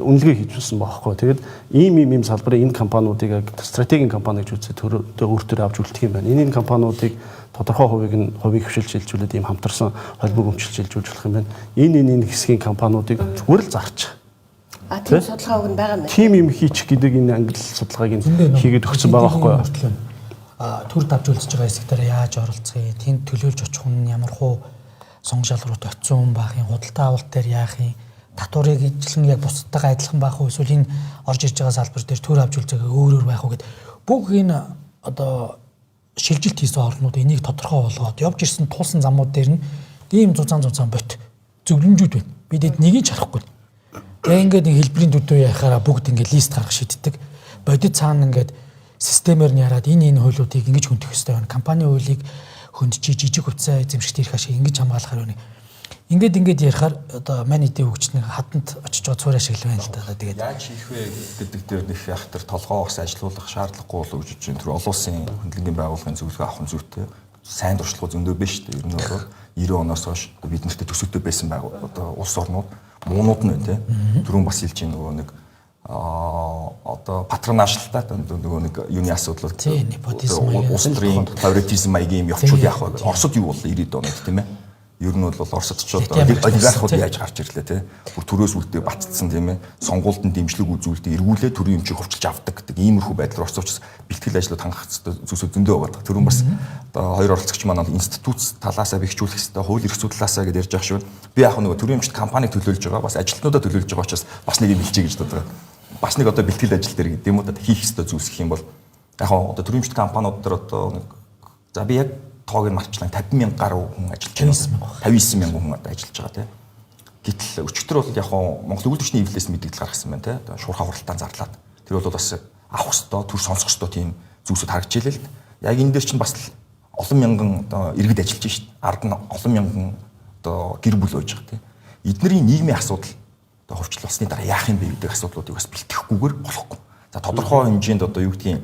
[SPEAKER 3] үнэлгээ хийж өгсөн байхгүй. Тэгээд ийм салбарын энэ компаниудыг стратегийн компани гэж үзээд өөртөө авч үлдэх юм байна. Энэ компаниудыг тодорхой хувийг хөвшилж шилжүүлээд ийм хамтарсан холбоог өмчилж шилжүүлж болох юм байна. Энэ хэсгийн компаниудыг зүгээр л зарчих.
[SPEAKER 1] Тийм судалгаа өгн байгаа юм.
[SPEAKER 3] Тим юм хийчих гэдэг энэ англи судалгааг хийгээд өгсөн байгаа байхгүй юу?
[SPEAKER 2] Төр давж үлдэж байгаа хэсэг дээр яаж оролцъё? Тэнд төлөөлж очих хүн ямар хуу сонгож шалрууд очисон байх юм, худалдаа авалт дээр яах юм? Татварыг ижилхэн яг бусдтайгаа адилхан байх уу? Эсвэл энэ орж ирж байгаа салбар дээр төр авч үлзээгээ өөр байх уу гэд бүх энэ одоо шилжилт хийсэн орнууд энийг тодорхой болгоод явж ирсэн тулсан замууд дээр нь ийм зузаан бот зөвлөмжүүд байна. Бидэд нэгийг харахгүй. Тэгээ ингээд нэг хэлбэрийн төдөө яхаараа бүгд ингээд лист гаргах шийддэг. Бодит цаана ингээд системээр нь хараад энэ хуулиудыг ингэж хөндөөх хэрэгтэй байна. Компани хуулийг хөндөж жижиг хувьцаа эзэмшигт ирэх ашиг ингэж хамгаалахаар байна. Ингээд ярихаар одоо мань эдийн хөгжлийн хатанд очиж байгаа цуур ашиглал байна л да. Тэгээд
[SPEAKER 4] яаж хийх вэ гэдэг дээр нэх яг тэр толгоо бас ажилуулах шаардлагагүй болов гэж бодож байна. Тэр олон улсын хөндлөнгийн байгууллагын зөвлөгөө авах нь зүйтэй. Сайн туршлага зөндөө биш шүү дээ. Ер нь бол 90 оноос хойш бид нарт төсөвтэй байсан одоо улс орнууд муунууд нь байна те. Түрүүн бас хэлж байгаа нөгөө нэг одоо патронажлалтай нөгөө нэг юуны асуудал улс төрийн фаворитизм маягийн юм явчул яах вэ? Оросд юу бол 90-ад онод тийм ээ. Ер нь бол Оросд ч одоо олигархууд яаж гарч ирлээ те. Бүр төрөөс үлдээ батцсан тийм ээ. Сонгуульд нь дэмжлэг үзүүлдэг, эргүүлээ төрийн өмчийг хувьчилж авдаг гэдэг иймэрхүү байдлаар орцуулж бэлтгэл ажлууд хангах зүйлсүүд зөндөө байгаа. Түрүүн бас одоо хоёр оролцогч маань институт талаасаа бэхжүүлэх хэрэгтэй, хууль эрх зүйн талаасаа гэж ярьж байгаа шүү. Би яг нөгөө төрийн өмчт компаниг төлөөлж байгаа, бас ажилтнуудаа төлөөлж байгаа учраас бас нэг юм хэлчихье гэж боддог. Бас нэг одоо бэлтгэл ажил дээр гэдэг юм уу хийх хэрэгтэй зүйлс гэх юм бол яг одоо төрийн өмчт компаниуд дээр одоо нэг за би яг тоог нь марчлаа 50,000 гаруй хүн ажиллаж байгаа. 59,000 хүн одоо ажиллаж байгаа тийм. Гэтэл өчигдөр бол яг Монгол Өвөл төчний эвлээс мэдээлэл гаргасан байна тийм. Шуурхай хуралдаан зарлаад. Тэр бол бас авах хэвээр төр сонсох хэвээр тийм зүйлсүүд харагдж илээ л. Яг энэ дээр чинь бас олон мянган одоо иргэд ажиллаж шít. Ард нь олон мянган одоо гэр бүл байж байгаа тийм. Эднэрийн нийгмийн асуудал одоо хувьчлалсны дараа яах юм бэ гэдэг асуудлуудыг бас бэлтгэхгүйгээр болохгүй. За тодорхой хэмжээнд одоо юу гэдгийг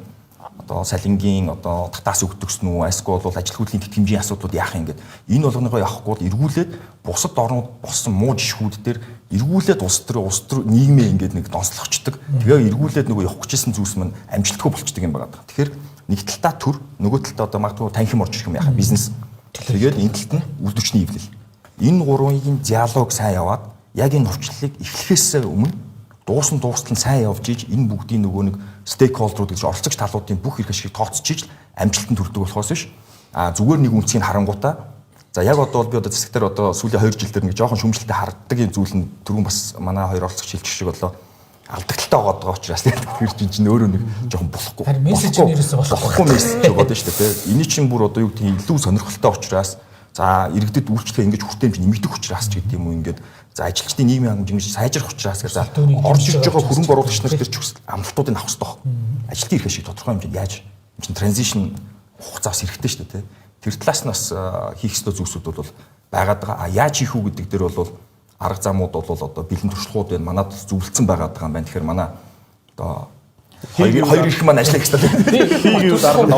[SPEAKER 4] одоо салингийн одоо татаас өгдөгсөн үү эсвэл бол ажил хөдлийн тэтгэмжийн асуудлууд яах юм гээд энэ болгоныгоо явахгүй бол эргүүлээд бусад орнууд боссон муу жишгүүд дээр эргүүлээд улс төр нийгмээ ингээд нэг донслогчдөг. Тэгээ эргүүлээд нөгөө явах гэжсэн зүйлс мань амжилтгүй болчдөг юм байна. Тэгэхээр нэг талтаа төр нөгөө талтаа одоо магадгүй танхим орж ирэх юм яхаа бизнес. Тэгээд энэ талд нь үлдвчний эвлэл. Энэ гурвын диалог сайн яваад яг энэ хувьчлалыг эхлэхээс өмнө дуустал нь сайн явж иж энэ бүгдийн нөгөө нэг стейкхолдерууд гэж оролцогч талуудын бүх эрх ашигыг тооцож иж амжилтанд хүрдэг болохоос биш зүгээр нэг үнцгийг харангуудаа за яг одоо би одоо засаг дээр одоо сүүлийн 2 жил дээр нэг жоохон шүмжлэлтэй харддаг юм зүйл нь түрүүн бас манай хоёр оролцогч хэлчих шиг болоо алдагталтай байгаа учраас тэр чинь өөрөө нэг жоохон болохгүй
[SPEAKER 2] харин мессеж нэрээс
[SPEAKER 4] болохгүй мессеж байгаа шүү дээ. Эний чинь бүр одоо юу гэдэг илүү сонирхолтой учраас за иргэдэд үйлчлэгээ ингэж хүртээмж нэмэгдэх учраас ч гэдэг юм уу ингээд за ажилчдын нийгмийн хангамж ингэж сайжрах учраас гэж орж ирж байгаа хөрөнгө оруулагч нар тэр ч амлалтуудыг авах хэрэгтэй байна. Ажилтны эрх ашиг тодорхой хэмжээнд яаж энэ чинь транзишн хугацаас хэрэгтэй шүү дээ. Тэр талаас нь бас хийх ёстой зүйлсүүд бол байгаад байгаа. Яаж хийх үү гэдэг дээр бол арга замууд бол одоо бэлэн туршлагууд байна. Манад зөвлөсөн байгаад байгаа юм байна. Тэгэхээр манай одоо хоёр их маань ажиллах хэрэгтэй.
[SPEAKER 3] Хийгээд арга нь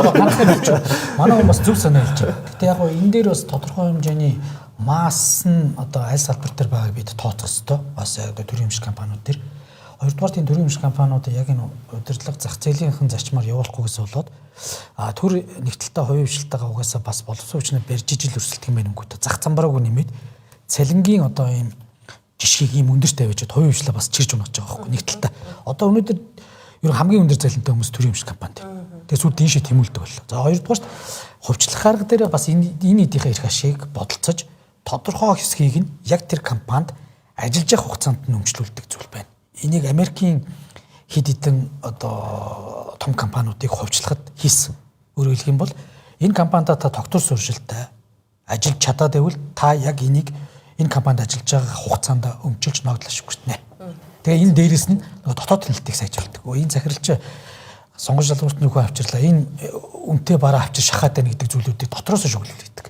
[SPEAKER 2] манай хүмүүс бас зөв санаа хэлж байгаа. Гэтэ яг энэ дээр бас тодорхой хэмжээний масс нь одоо аль салбар дээр байгааг бид тооцох ёстой. Бас яг төрийн өмч компаниуд дээр. Хоёрдугаар тийм төрийн өмч компаниудыг яг энэ удирдлага зах зээлийнхэн зарчмаар явуулахгүйгээс болоод төр нэг талтаа хувийн хвшилтайгаа угаасаа бас боловсон хүчнээ барьж ижил өрсөлдөх юм байна өнгөтэй. Зах замбараагүй нэмээд цалингийн одоо ийм жишгийг ийм өндөр тавьж хувийн хвшлээ бас чирж унаж байгаа байхгүй нэг талтаа. Одоо өнөөдөр ер хамгийн өндөр цалинтай хүмүүс төрийн өмч компанид. Тэгээ сүүлд энэ шиг тэмүүлдэг боллоо. За хоёрдугаар хувьчлах арга дээр бас энэ эдийнхээ эрх ашиг бодолцож тодорхой хэсгийг нь яг тэр компанид ажиллаж явах хугацаанд нь өмчлүүлдэг зүйл байна. Энийг Америкийн хэд хэдэн одоо том компаниудыг хувьчлахад хийсэн. Өөрөөр хэлэх юм бол энэ компанида та тогтвор суржилттай ажиллаж чадаад байвал та яг энийг энэ компанид ажиллаж байгаа хугацаанд өмчилж ногдлож өгчнэ. Тэгээ энэ дээрээс нь дотоод нэлтийг сайжруулдаг. Энэ захиралч сонгож шалгуурт нөхөө авчирлаа. Энэ үнэтэй бараа авчир шахаад байна гэдэг зүйлүүдийг дотроос шүглүүлдэг.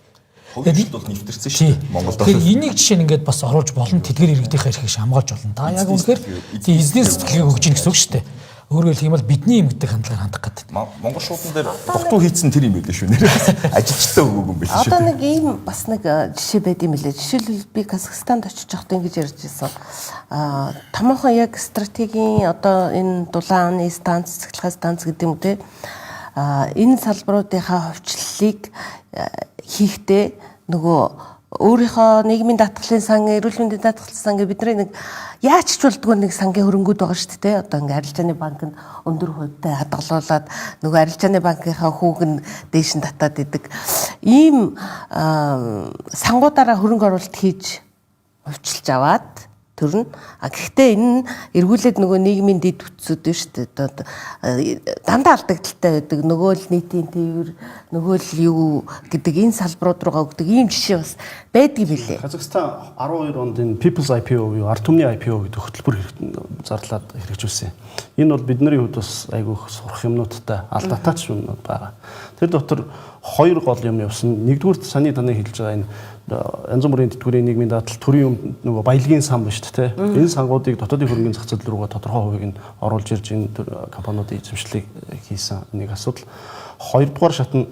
[SPEAKER 4] Хөгжил бол нэвтэрсэн шүү дээ Монголд.
[SPEAKER 2] Тэгэхээр энийг жишээ нь ингээд бас оруулж болно. Тэдгээр иргэдийнхээ эрхийг хамгаалж болно. Та яг үнэхээр эзний сэтгэлийг өгж ийн гэсэн үг шүү дээ. Өөрөөр хэлэх юм бол бидний юм гэдэг хандлагаар хандах гэдэг.
[SPEAKER 4] Монгол шуудан дээр дутуу хийцэн тэр юм байлээ шүү нэр. Ажилчтай өгөөг юм байлээ шүү.
[SPEAKER 1] Одоо нэг ийм бас нэг жишээ байд юм лээ. Жишээлбэл би Казахстанд очиж байхдаа ингэж ярьж байсан. Томоохон яг стратегийн одоо энэ дулааны станц, цэцгэлхай станц гэдэг юм те. Энэ салбаруудынхаа хөвчлөлийг хийхдээ нөгөө өөрийнхөө нийгмийн даатгалын сан, эрүүл мэндийн даатгалын сан гэ бидний нэг яаж ч болдгоо нэг сангийн хөрөнгүүд байгаа шүү дээ. Одоо ингээ арилжааны банк нь өндөр хувьтай хадгалуулаад нөгөө арилжааны банкынхаа хүүг нь дээш нь татаад идэг. Ийм сангуудаараа хөрөнгө оруулалт хийж хувьчилж аваад төрнө. Гэхдээ энэ эргүүлээд нөгөө нийгмийн дэд бүтцүүд нь шүү дээ. Одоо дандаа алдагдaltaй байдаг. Нөгөө л нийтийн тээвэр, нөгөө л юу гэдэг энэ салбарууд руугаа өгдөг ийм жишээ бас байдгийг билээ.
[SPEAKER 3] Казахстан 12 онд энэ People's IPO юу ард түмний IPO гэдэг хөтөлбөр зарлаад хэрэгжүүлсэн. Энэ бол бидний хувьд бас айгүй сурах юмнуудтай алдаатай ч юмнууд байгаа. Тэр дотор хоёр гол юм явсан. Нэгдүгээр саний таны хэлж байгаа энэ янз бүрийн тэтгэврийн нийгмийн даатгал төрийн нөгөө баялагын сан ба шүү дээ. Энэ сангуудыг дотоодын хөрөнгөний зах зээл рүүгээ тодорхой хувийг нь оруулж ирж энэ компаниудын эзэмшлийг хийсэн нэг асуудал. Хоёрдугаар шат нь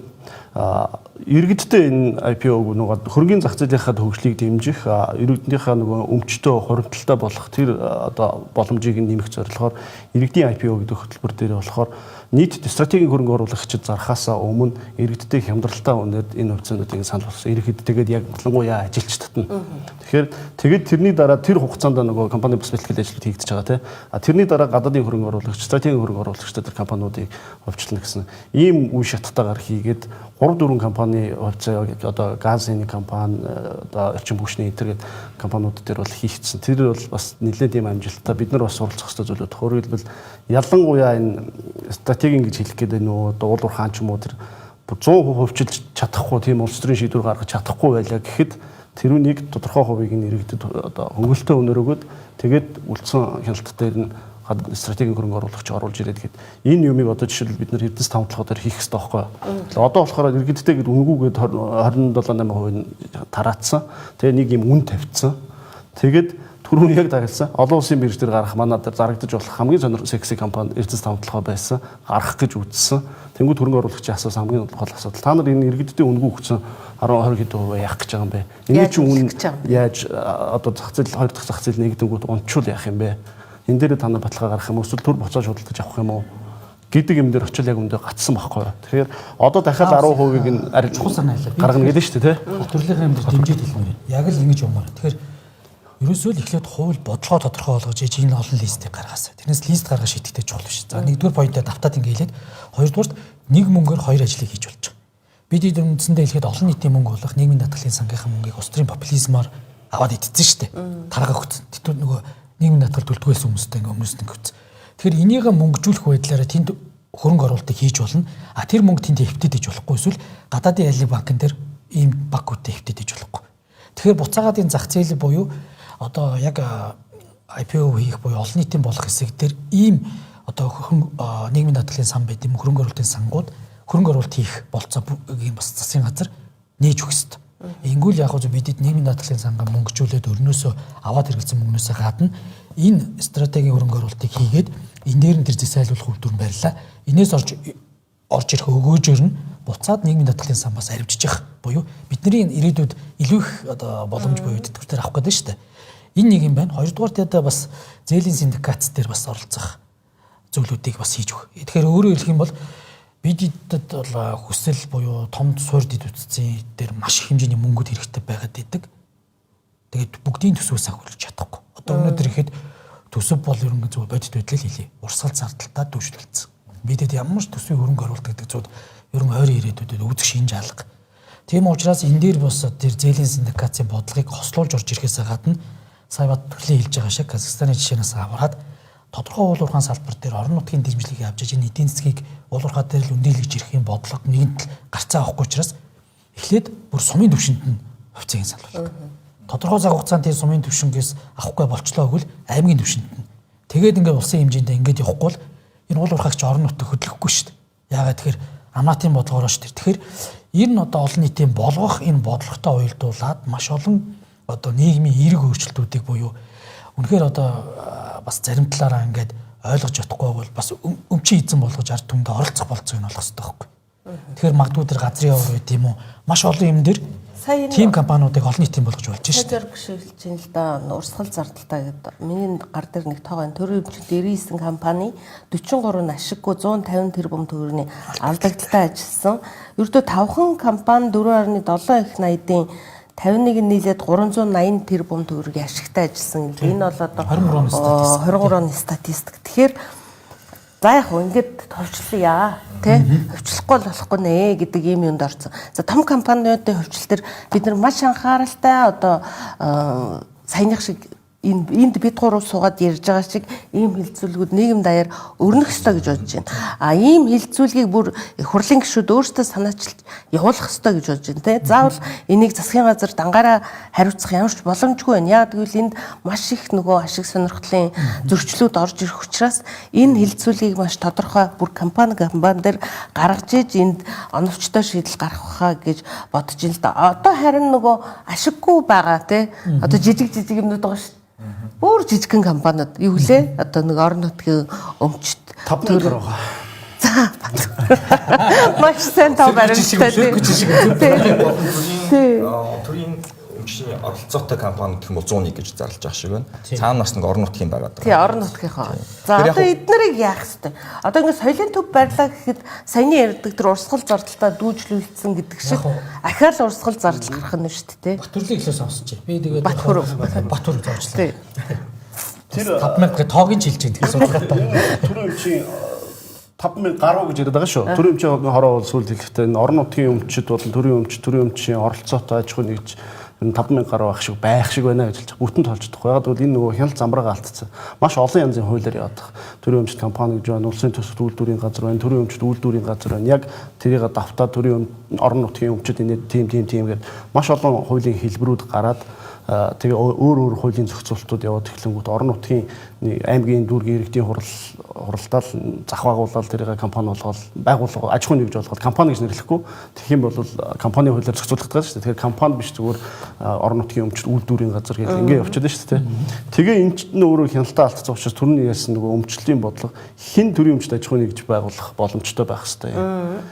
[SPEAKER 3] иргэдтэй энэ IPO-г нөгөө хөрөнгөний зах зээлийнхаа хөгжлийг дэмжих, иргэдийнхаа нөгөө өмчтөө хуримтлалтай болох тэр одоо боломжийг нэмэх зорилгоор иргэдийн IPO гэдэг хөтөлбөр дээр болохоор нийт стратегийн хөрөнгө оруулагчид зархаасаа өмнө иргэдтэй хямдралтай үнээр энэ хувьцаануудыг санал болгосон. Иргэд тэгээд яг ялангуяа ажилч татна. Тэгээд тэрний дараа тэр хугацаанд нөгөө компани бас бэлтгэл ажлууд хийгдэж байгаа тийм. Тэрний дараа гадаадын хөрөнгө оруулагч, стратегийн хөрөнгө оруулагчдад тэр компаниудыг хувьчлана гэсэн ийм үе шаттайгаар хийгээд 3-4 компани хувьцаа одоо газын компани, одоо орчин бүхний энэ компаниуд дээр бол хийгдсэн. Тэр бол бас нэлээд ийм амжилттай бид нар бас суралцах хэрэгтэй зүйлүүд. Өөрөөр хэлбэл ялангуяа энэ стратеги гэж хэлэх гээд байна уу, уул уурхаан ч юм уу тэр 100% хөвчилж чадахгүй тийм улс төрийн шийдвэр гаргаж чадахгүй байлаа гэхэд тэрүүнийг тодорхой хувийг нь иргэдэд одоо хөнгөлөлтөө өнөр өгөөд тэгээд үлдсэн хяналт дээр нь стратегийн хөрөнгө оруулагч оруулж ирээд гээд энэ юмыг одоо жишээлбэл бид нар Эрдэнэс тавталгуудаар хийх хэрэгтэй байхгүй. Одоо болохоор иргэдтэй гээд үнгүүгээд 27-8% тараацсан. Тэгээ нэг юм үн тавьчихсан. Тэгээд түрүүн яг дагуулсан олон улсын бирж дээр гарах манад зарагдаж болох хамгийн сонир секси компани Эрдэнэс тавталгаа байсан. Гарах гэж үзсэн. Тэнгүүд хөрөнгө оруулагчийн асуусан хамгийн гол асуудал. Та нар энэ иргэдтэй үнгүү өгсөн 10-20 хэдэн хувиа яах гэж байгаа юм бэ? Энийг чи үн яаж одоо зах зээл хоёр дахь зах зээл нэгдэнгүүт унчуул яах юм бэ? Энэ дээр та нар баталгаа гаргах юм уу? Эсвэл төр боцоо шуудалдаж авах юм уу? Гэдэг юм дээр очил яг өндөө гатсан байхгүй. Тэгэхээр одоо дахиад 10% нь арил
[SPEAKER 2] чухал санаа хэлээ.
[SPEAKER 3] Гаргана гэдэг шүү дээ,
[SPEAKER 2] тий. Төрлийнхээ юм дээр дэмжиж хэлмээр. Яг л ингэж юмар. Тэгэхээр ерөөсөө л эхлээд хууль бодлогоо тодорхой болгож ээж энэ олон листийг гаргаасаа. Тэрнээс лист гаргах шийдэгтэй чухал биш. За нэгдүгээр поинтаа давтаад ингэ хэлээд хоёрдугаарт нэг мөнгөөр хоёр ажлыг хийж болж байгаа. Бид үндсэндээ хэлэхэд олон нийтийн мөнгө болох нийгмийн даатгалын сангийнхаа мөнгийг улс төрийн популизмаар аваад идсэн шүү дээ. Таргаа хөтсөн. Тэр нөгөө нийгмийн даатгал төлтгүүлсэн хүмүүстэй ингээ өмнөөс нь хөтсөн. Тэгэхээр энийг мөнгөжүүлэх байдлаараа тэнд хөрөнгө оруулалтыг хийж болно. А тэр мөнгө тэнд хэвтэж болохгүй эсвэл гадаадын айлын банкн дээр ийм банкуудтай хэвтэж болохгүй. Тэгэхээр буцаагаадын зах зээл буюу одоо яг IPO хийх буюу олон нийтийн болох хэсэг дээр ийм одоо нийгмийн даатгалын сан байт юм хөрөнгө оруулалтын сангууд хөрөнгө оруулалт хийх болцоо ийм бас засгийн газар нээж өгөх ёстой. Ингүүл яг зөв бидэд нийгмийн даатгалын сангаа мөнгөжүүлээд өрнөөсөө аваад хэрэгцсэн мөнгнөөсөө гадна энэ стратегийн хөрөнгө оруулалтыг хийгээд энэ дээр нь тэр зэсайлуулах үйлдвэр барьлаа. Инээс орж ирэх өгөөжөр нь буцаад нийгмийн даатгалын сан бас аривжиж явах буюу бидний ирээдүйд илүү их одоо боломж буюу тэтгэврээр авах гэдэг нь шүү дээ. Энэ нэг юм байна. Хоёрдугаар талаа бас зээлийн синдикат дээр бас оролцох зүйлүүдийг бас хийж өгөх. Тэгэхээр өөрөөр хэлэх юм бол бидэд бол хүсэл буюу том суурь дэд үтцийн дээр маш их хэмжээний мөнгөд хэрэгтэй байгаад идэг. Тэгээд бүгдийн төсвөөс ахиулж чадахгүй. Одоо өнөөдөр ихэд төсөв бол ерөнхий зөв бодит байдлыг хэлье. Урсгал зардалтаа дүүжлүүлсэн. Бидэд ямар ч төсвийн хөрөнгө оруулалт гэдэг зүйл ерөн ойрын ирээдүйд үүсэх шинж алга. Тийм учраас энэ дээр бас тэр зээлийн синдикатын бодлогыг хослуулж орж ирэхээс гадна сая бат төрлийн хэлж байгаа шиг Казахстаны жишээнээс аваад тодорхой уул уурхайн салбар дээр орон нутгийн дэмжлэгийг авч иж энэ эдийн засгийг уул уурхай дээр л өндийлгэж ирэх юм бодлого нэгэнт гарцаа авахгүй учраас эхлээд бүр сумын төвшөнд нь хувьцааг сануулдаг. Тодорхой цаг хугацаанд тийм сумын төвшнгээс авахгүй болчлоо гэвэл аймгийн төвшөнд нь. Тэгээд ингээд улсын хэмжээндээ ингээд явахгүй бол энэ уул уурхайч орон нутаг хөдлөхгүй шүү дээ. Яагаад тэгэхээр амнаатын бодлогоороо шүү дээ. Тэгэхээр Энэ одоо олон нийтийн болгох энэ бодлоготой уялдуулаад маш олон одоо нийгмийн эерэг өөрчлөлтүүдийг буюу үнэхээр одоо бас зарим талаараа ингээд ойлгож чадахгүй бол бас өмчийн эзэн болгож ард түмэнд оролцох болцоо нь болох хэрэгтэй байхгүй. Тэгэхээр магадгүй тэр газрын яваа үед тийм үү маш олон юм дээр тим компаниудыг олон нийтийн болгож болж шүү дээ.
[SPEAKER 1] Тэр бишүүлж чинь л да урсгал зардалтай гэдэг. Миний гар дээр нэг тоогоо төрийн өмчөд 99 компани 43 ашиггүй 150 тэрбум төгрөгийн алдагдaltaй ажилласан. Ердөө 5хан компани 4.7 их 80-ийн 51 нийлээд 380 тэрбум төгрөгийн ашигтай ажилласан. Энэ бол одоо 23 оны статистик. Тэгэхээр за яг хөө ингээд товчлъя тий хөвчлөхгүй л болохгүй нэ гэдэг ийм юмд орсон. За том компаниудын хөвчлөл төр бид нар маш анхааралтай одоо саяных шиг энд бид гурав суугаад ярьж байгаа шиг ийм хилцүүлгүүд нийгэм даяар өрнөх ёстой гэж бодож байна. А ийм хилцүүлгийг бүр хурлын гишүүд өөрсдөө санаачилж явуулах ёстой гэж бодож байна. Тэ заавал энийг засгийн газар дангаараа хариуцах ямар ч боломжгүй байна. Яагаад гэвэл энд маш их нөгөө ашиг сонирхлын зөрчлүүд орж ирэх учраас энэ хилцүүлгийг маш тодорхой бүр компани дээр гаргаж иж энд оновчтой шийдэл гаргах хаа гэж бодож байна л да. Одоо харин нөгөө ашиггүй байгаа тэ одоо жижиг юмнууд байгаа шүү. Өөр жижигхэн компаниуд юу гэлээ? Одоо нэг орон нутгийн өмчт
[SPEAKER 3] 5 төгрөг байгаа.
[SPEAKER 1] За. Маш сайн тав баримттай тийм.
[SPEAKER 4] Төрийн өмчний оролцоотой компани гэх юм бол 101 гэж зарлаж байгаа шиг байна. Цаанаас нэг орон нутгийн байгаад байгаа.
[SPEAKER 1] Тий, орон нутгийнхоо. За одоо эднэрийг яах вэ? Одоо ингээд соёлын төв барьлаа гэхэд саяны ярьдаг тэр урсгал зардалтаа дүүжлүүлсэн гэдэг шиг ахаал урсгал зардал гарах нь шүү дээ.
[SPEAKER 2] Батүрлийг ихлэ сонсчих. Би тэгээд
[SPEAKER 1] Батхүр
[SPEAKER 2] зоочлаа.
[SPEAKER 3] Тэр
[SPEAKER 2] 5000 тоогийн жилж юм тэгэхээр судалгаатай.
[SPEAKER 3] төрийн өмчийн 5000 гаруй гэж яриад байгаа шүү. Төрийн өмчийн хороо бол сүүлд хэлэхдээ энэ орон нутгийн өмчид бол төрийн өмчийн оролцоотой аж ахуй нэгж 5000 гаруй байх шиг байна гэж хэлж байгаа. Бүтэн тоолж чадахгүй. Яг бол энэ нөгөө хяналт замбраага алдсан. Маш олон янзын хуулиар яваад байгаа. Төрийн өмчит компани гэж байна, улсын төсөлт үйлдвэрийн газар байна, төрийн өмчит үйлдвэрийн газар байна. Яг тэрийг давтаа төрийн орон нутгийн өмчит энэ тийм гэдэг маш олон хуулийн хэлбэрүүд гараад тэгээ өөр хуулийн зохицуултууд яваад эхлэнгүүт орон нутгийн аймгийн дүүргийн иргэдийн хуралдаал зах байгуулалт тэрийг компани болгоод байгууллага аж ахуй нэгж болгоод компани гэж нэрлэхгүй тэгэх юм бол компани хуулиар зохицуулах гэдэг шүү дээ. Тэгэхээр компани биш зүгээр орон нутгийн өмчт үйлдвэрийн газар гэх ингэ явчихад шүү дээ. Тэгээ энэ ч өөрөө хяналтаа алдсан учраас түрүүний ярьсан нөгөө өмчлөлийн бодлого хэн төрийн өмчт аж ахуй нэгж байгуулах боломжтой байх хэрэгтэй юм.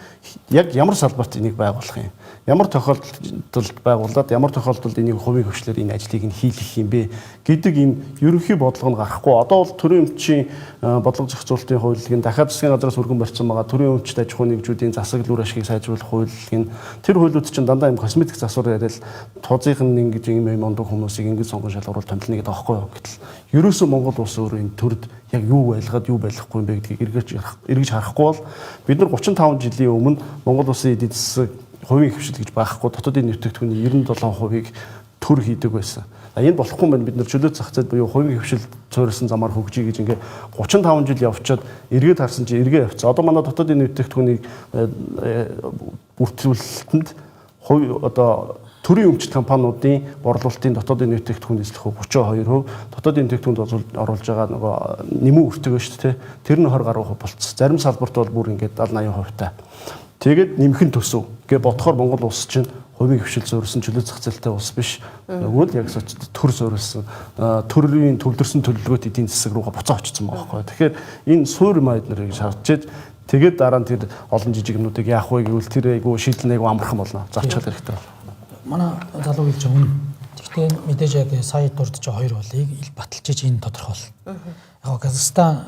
[SPEAKER 3] Яг ямар салбарт энийг байгуулах юм? Ямар тохиолдолд байгуулад ямар тохиолдолд энийг хувийн хөвчлөөр энэ ажлыг нь хийх юм бэ гэдэг ийм ерөнхий бодлого нь гарахгүй. Одоо бол төрийн өмчийн бодлого зохицуулалтын хуулийг дахиад засгийн газраас өргөн барьсан байгаа. Төрийн өмчт аж ахуй нэгжүүдийн засаг лүр ашгийг сайжруулах хуулийг тэр хуулиуд чинь дандаа юм косметик засвар яриад тузынхан ингэж ийм ондог хүмүүсийг ингэж сонгон шалгаруулалт томилно гэдэг аахгүй юу. Гэтэл ерөөсөө Монгол улс өөрөө энэ төрд яг юу байлгаад юу байлгахгүй юм бэ гэдгийг эргэж харахгүй бол бид нар 35 жилийн өмнө Монгол улсын эдийн засаг хувийн хөвшил гэж байхгүй дотоодын нэмэгдэлтний 97%-ийг төр хийдэг байсан. Энэ болохгүй юм байна. Бид нар чөлөө зах зээл буюу хувийн хөвшил цойрсон замаар хөгжиж гэж ингээ 35 жил явчаад эргээд харсан чи эргээ явцсан. Одоо манай дотоодын нэмэгдэлтний бүртгүүлэлтэнд одоо төрийн өмчит компаниудын борлуулалтын дотоодын нэмэгдэлтний эзлэх 32%, дотоодын нэмэгдэлтөнд оруулж байгаа нөгөө нэмүү өртөг шүү дээ. Тэр нь 20 гаруй % болцсон. Зарим салбарт бол бүр ингээд 70-80% таа. Тэгээд нэмхэн төсөв гэж бодохоор Монгол улс чинь хувийн хөвшил зөөрсөн чөлөө зах зээлтэй улс биш. Нөгөө л яг төр зөөрсөн төрийн төвлөрсөн төлөвлөгөөт эдийн засаг руугаа буцаа очсон байгаа байхгүй. Тэгэхээр энэ суур майд нарыг шаардчихэд тэгээд дараа нь тэр олон жижиг юмнуудыг яах вэ гэвэл тэр айгу шийдэл нэг амархан болно. Зарчхал хэрэгтэй болно.
[SPEAKER 2] Манай залуу хэлж байгаа юм. Гэхдээ мэдээж яг сая дурдж байгаа хоёр болыг ил баталж энэ тодорхой бол. Яг Казахстан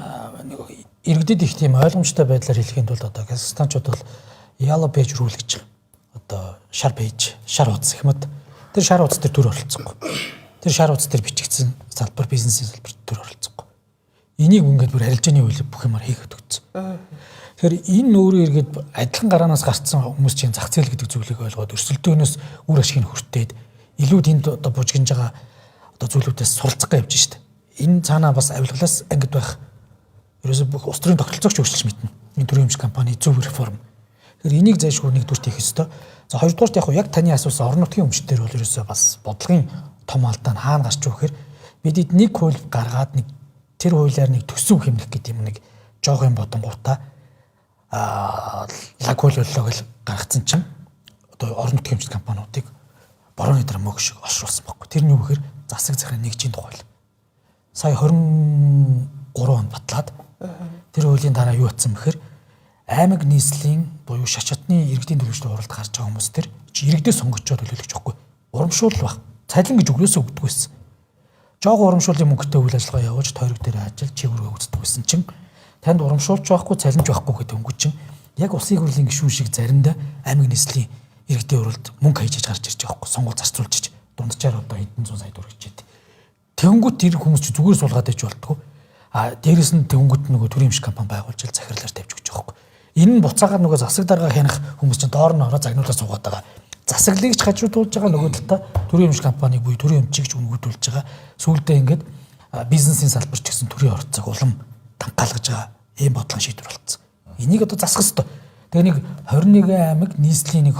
[SPEAKER 2] иргэдэд их тийм ойлгомжтой байдлаар хэлэхэд бол одоо Казахстанчууд бол Yellow Page rule гэж одоо шар пэйж, шар утас гэх мэт тэр шар утас дээр төр оролцсонгүй. Тэр шар утас дээр бичигдсэн салбар бизнесийн салбар төр оролцсонгүй. Энийг ингээд бүр арилжааны хууль бүх юмар хийгээд өгсөн. Тэгэхээр энэ өөрөө иргэд адилхан гараанаас гарцсан хүмүүс чинь зах зээл гэдэг зүйлийг ойлгоод өрсөлдөөнөөс үр ашиг нь хүртээд илүү тэнд одоо бужигнж байгаа одоо зүйлүүдээс суралцах гэж явж штэ. Энэ цаанаа бас авилгалаас ангид байх ерөөсөө бүх улс төрийн тогтолцоогч өөрчилж мэднэ. Энэ төрийн өмч компани зөв реформ. Тэгэхээр энийг зайлшгүй нэгдүгээр хийх ёстой. За хоёрдугаар яг таны асуусан орон нутгийн өмчтөр бол ерөөсөө бас бодлогын том алдаа нь хаана гарч өгөхөр бид нэг хууль гаргаад нэг тэр хуулиар нэг төсөв хэмнэх гэдэг юм нэг жоох юм бодонгуудаа лаг хууль боллоо гэж гаргацсан чинь одоо орон нутгийн хэмжээний компаниудыг борооны дараа мөг шиг олшруулсан байхгүй. Тэр нь юу гэхээр засаг захиргааны нэгжийн тухай л. Сая 23 онд батлаад тэр хуулийн дараа юу болсон бэхээр аймаг нийслэлийн буюу шачатны иргэдийн төлөвшөлд оролдох гарч байгаа хүмүүс тэр иргэдээ сонгогчдод төлөөлөгч байхгүй. Урамшуул баг. Цалин гэж өглөөсөө өгдөг байсан. Жог урамшууллын мөнгөтэй үйл ажиллагаа явуулж тойрог дээр ажил чигүүргээ өгдөг байсан чинь танд урамшуулж байхгүй цалинж байхгүй гэдэг өнгө чинь яг улсын хурлын гишүүн шиг заримдаа аймаг нийслэлийн иргэдийн уралд мөнгө хайж гарч ирж байгаа байхгүй. Сонгуул зарцуулж ич дунджаар одоо хэдэн зуун сая төгрөг хичээд. Тэнгүүт тэр хүмүүс чи зүгээр суулгаад иж болтгоо. А дээрэс нь тэнгүүт нөгөө төрийн эмч компани байгуулж захирлаар тавьж өгч байгаа байхгүй. Энэ нь буцаагаар нөгөө засаг дарга хянах хүмүүс чинь доор нь ороо загнуулаад суугаад байгаа. Засаглыг ч хажуудуулж байгаа нөгөө талдаа төрийн эмч компани буюу төрийн эмчийг ч өнгөдүүлж байгаа. Сүүлдээ ингээд бизнесийн салбарч гэсэн төрийн оролцоог улам тангаалгаж байгаа ийм бодлого шийдвэр болсон. Энийг одоо засах ёстой. Тэгээ нэг 21 аймаг нийслэлийн нэг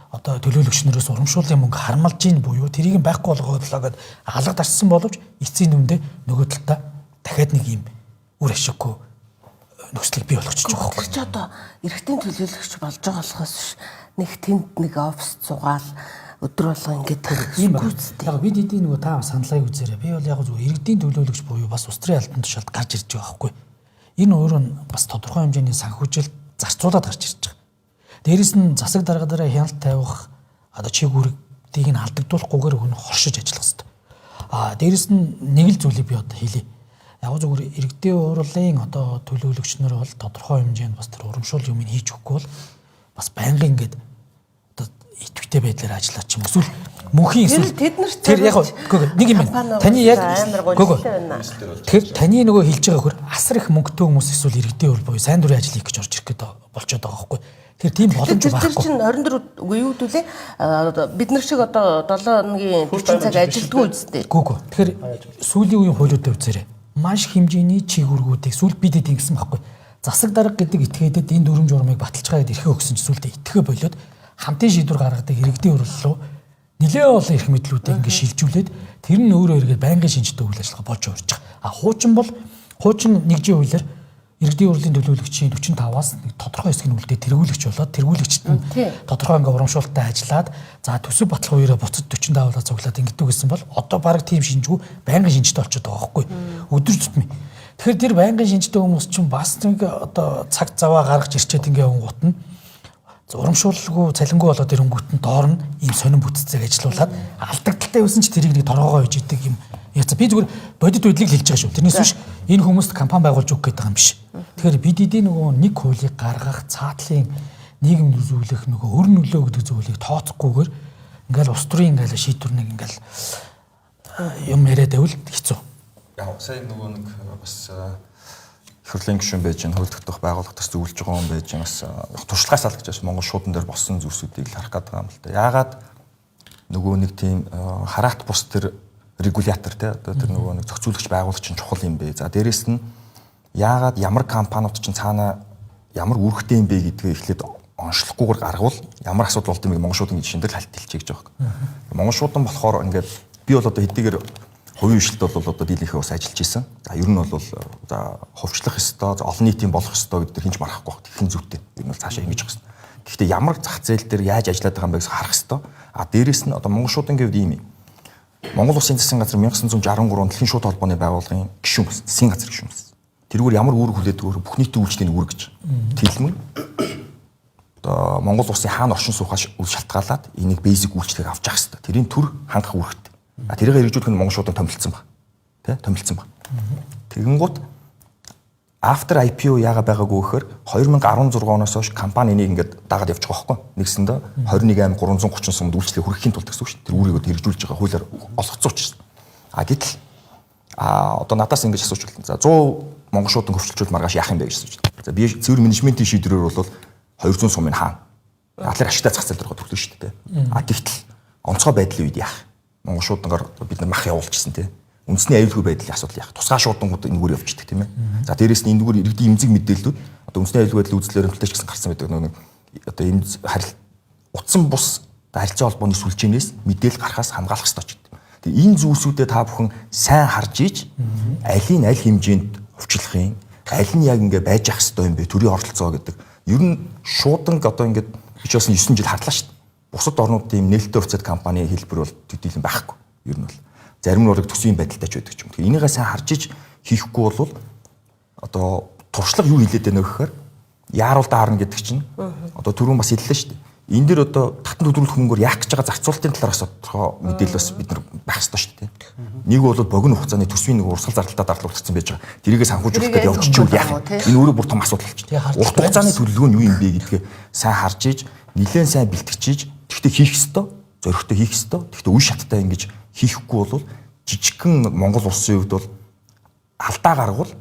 [SPEAKER 2] одоо төлөөлөгч нараас урамшууллын мөнгө хармалж ийн буюу тэрийг байхгүй болгоолоо гэд алга дарсан боловч эцсийн нүндээ нөгөө талдаа дахиад нэг юм үр ашиггүй нөхцөлийг бий болгочих жоох байхгүй.
[SPEAKER 1] Чи одоо эрэгтэй төлөөлөгч болж байгаа болохоос нэг тэнд нэг офис зугаал өдөр болго ингээд
[SPEAKER 2] ийм байна. Яг бид эдийн нөгөө та саналыг үзээрэй. Би бол яг зүгээр иргэдийн төлөөлөгч буюу бас улс төрийн албан тушаалд гарч ирж байгаа байхгүй. Энэ өөрөө бас тодорхой хэмжээний санхүүжилт зарцуулаад гарч ирж байгаа. Дээрээс нь засаг дарга дараа хяналт тавих одоо чиг үүргийг нь алдагдуулахгүйгээр хүн хоршиж ажиллах хэрэгтэй. Дээрээс нь нэг л зүйлийг би одоо хэлье. Яг зүгээр иргэдийн урлын одоо төлөөлөгч нар бол тодорхой хэмжээнд бас тэр урамшуул юм хийж өгөхгүй бол бас байнгын ингээд одоо идэвхтэй байдлаар ажиллаад ч юм эсвэл мөнхийн эсвэл тэр яг нэг юм байна. Таны яг тэр таны нөгөө хэлж байгаа хөр асар их мөнгөтэй хүмүүс эсвэл иргэдийн урал буюу сайн дурын ажил хийх гэж орж ирэх гээд болчиход байгаа байхгүй. Тэр тийм боломж байхгүй.
[SPEAKER 1] Тэр чинь 24 үгүй юу дүүлээ бид нар шиг одоо 7 өдрийн 40 цаг ажилтгүй үстэй.
[SPEAKER 2] Гүг. Тэгэхээр сүүлийн үеийн хуулиудад үзээрэй. Маш хэмжээний чигүүргүүдийг сүүл бид ингэсэн байхгүй. Засаг дарга гэдэг этгээдэд энэ дүрм журмыг баталж байгаа гэд эрхээ өгсөн ч сүүлдээ итгэхэ болоод хамтын шийдвэр гаргадаг иргэдийн урал руу нэлээ олон эрх мэдлүүдийг ингэ шилжүүлээд тэр нь өөрөө эргээд байнгын шинжтэй үйл ажиллагаа болж орж байгаа. Хуучин нэгжийн хуулиар иргэдийн урлын төлөөлөгчийн 45-аас нэг тодорхой хэсэг нь үлдээ тэргүүлэгч болоод тэргүүлэгчд нь тодорхой ингээ урамшуулттай ажиллаад за төсөв батлах үеэрээ буцад 45-аас цуглаад ингэдэг гэсэн бол одоо баг тийм шинжгүй байнгын шинжтэй болчиход байгаа байхгүй. Өдөр тутмын. Тэгэхээр тэр байнгын шинжтэй хүмүүс чинь бас нэг одоо цаг заваа гаргаж ирчээд ингээ онгууд нь урамшуулалгүй цалингүй болоод ирэнгүүт нь доор нь ийм сонин бүтцийг ажилуулад алдагдaltaй байсан ч тэрийг нэг торгоогоо хийж идэг юм. Яа би зүгээр бодит байдлыг хэлж байгаа шүү. Тэрнээс биш энэ хүмүүст компани байгуулж өгөх гэдэг юм биш. Тэгэхээр бид эдийн нөгөө нэг хуулийг гаргах, цаатлын нийгэм үзүүлэх нөгөө өр нөлөө гэдэг зүйлийг тооцохгүйгээр ингээл улс төрийн ингээл шийдвэр нэг ингээл юм яриад байвал хэцүү.
[SPEAKER 4] Яг сая нөгөө нэг бас хөрлийн гишүүн байж гэн хөлдөгдөх байгууллагатас зөвлөж байгаа юм байж гэн бас туршлагаас алгаж бас Монгол шуудан дээр болсон зүйлсүүдийг харах гэдэг юм л да. Яагаад нөгөө нэг тийм хараат бус тэр регулятор те одоо тэр нөгөө нэг зохицуулагч байгууллагч чинь чухал юм бэ. За дээрэс нь яагаад ямар компаниуд чинь цаана ямар үүрэгтэй юм бэ гэдгээ эхлээд онцлохгүйгээр гаргавал ямар асуудал болд юм бэ Монгол шуудан гэж шинээр хальт хэлчихэж байгаа юм. Монгол шуудан болохоор ингээд би бол одоо хэдийгээр хувийн хвшилт бол одоо дийлэнхээ бас ажиллаж исэн. За ер нь бол за хувьчлах ёстой, олон нийтийн болох ёстой гэдэг хинж марахгүй баг. Тэгхэн зүйтэй. Ер нь бол цаашаа ингэж явах ёстой. Гэхдээ ямар зах зээл дээр яаж ажиллаад байгаа юм бэ гэж харах ёстой. Дээрээс нь одоо Монгол шуудан гэвд ийм юм. Монгол Улсын засгийн газар 1963 онд дэлхийн шууд холбооны байгууллагын гишүүн болсон. Засгийн газар гишүүн болсон. Тэрүүгээр ямар үүрэг хүлээдэг вэ? Бүх нийтийн үйлчлэлийн үүрэг гэж. Тэлмэн одоо Монгол Улсын хаана оршин суухаас үл шалтгаалаад энийг бейсик үйлчлэгийг авч явах хэрэгтэй. Тэрийн төр хангах үүрэгтэй. Тэрийг хэрэгжүүлэх нь Монгол шуудан томилсон баг. Тэ? Томилсон баг. Тэгэнгუთ after IPO яага байгаагүй гэхээр 2016 оноос хойш компани энийг ингээд дагаад явж байгаа байхгүй. Нэгсэндээ 21.330 сумд үйлчлэгийг хүргэхийн тулд гэсэн үг шүү. Тэр үүрийгөө хэрэгжүүлж байгаа хуулиар олгоцсон учраас. Гэтэл одоо надаас ингэж асууж байна. За 100 Монгол шуудан хөвчлөлт маргааш яах юм бэ гэж асууж байна. За би цэвэр менежментийн шийдвэрээр бол 200 сумын хаана. Алар ашигтай зах зээл рүү төрлөө шүү дээ. Гэтэл онцгой байдлын үед яах? Монгол шуудангаар бид нар мах явуулчихсан тийм. Үндэсний аюулгүй байдлын асуудал яах. Тусгай шуудангууд энэгээр явчихдаг тийм ээ. За дээрэс нь энэгээр иргэдийн эмзэг мэдээллүүд одоо үндэсний аюулгүй байдлын үзлэлээр хэмтэлж гэсэн гарсан байдаг нэг одоо утсан бус харилцаа холбооны сүлжээнээс мэдээлэл гарахаас хамгаалах хэрэгтэй ч гэдэг. Тэгээ энэ зүйлсүүдэд та бүхэн сайн харж ийж алийг аль хэмжээнд хувьчлахын аль нь яг ингэ байж ах хэрэгтэй юм бэ төрийн оролцоо гэдэг. Ер нь шууданг одоо ингэ би ч бас 9 жил харлаа шүү дээ. бусад орнуудын нээлттэй хувьцаат компани хэлбэр бол төдийлөн байхгүй. Ер нь бол зарим нь бол төсвийн байдалтай ч байдаг ч юм. Тэгэхээр энийгээ сайн харж иж хийхгүй бол одоо туршлага юу хэлээд байна вэ гэхээр яаруулдаа харна гэдэг чинь одоо түрүүн бас хэллээ шүү дээ. Энэ дэр одоо татан төдрүүлэх хөнгөөр яах гэж байгаа зарцуулалтын талаараас тодорхой мэдээлэл бас бид нар байх ёстой шүү дээ. Нэг бол богино хугацааны төсвийн нэг урсгал зардалтаа дарлуулсан байж байгаа. Тэрийгээ санхүүжүүлэх гэдэг явж чивэл яах вэ? Энэ өөрөө бүр том асуудал болчих. Урт хугацааны төлөвлөгөө нь юу юм бэ гэдгээ сайн харж иж, нэлээд сайн бэлтгэж, тэгтээ хийх ёстой, зоригтой хийх ёстой. Тэгтээ үе шаттай ингэж хийхгүй бол жижигхэн Монгол улсын хувьд бол алдаа гаргавал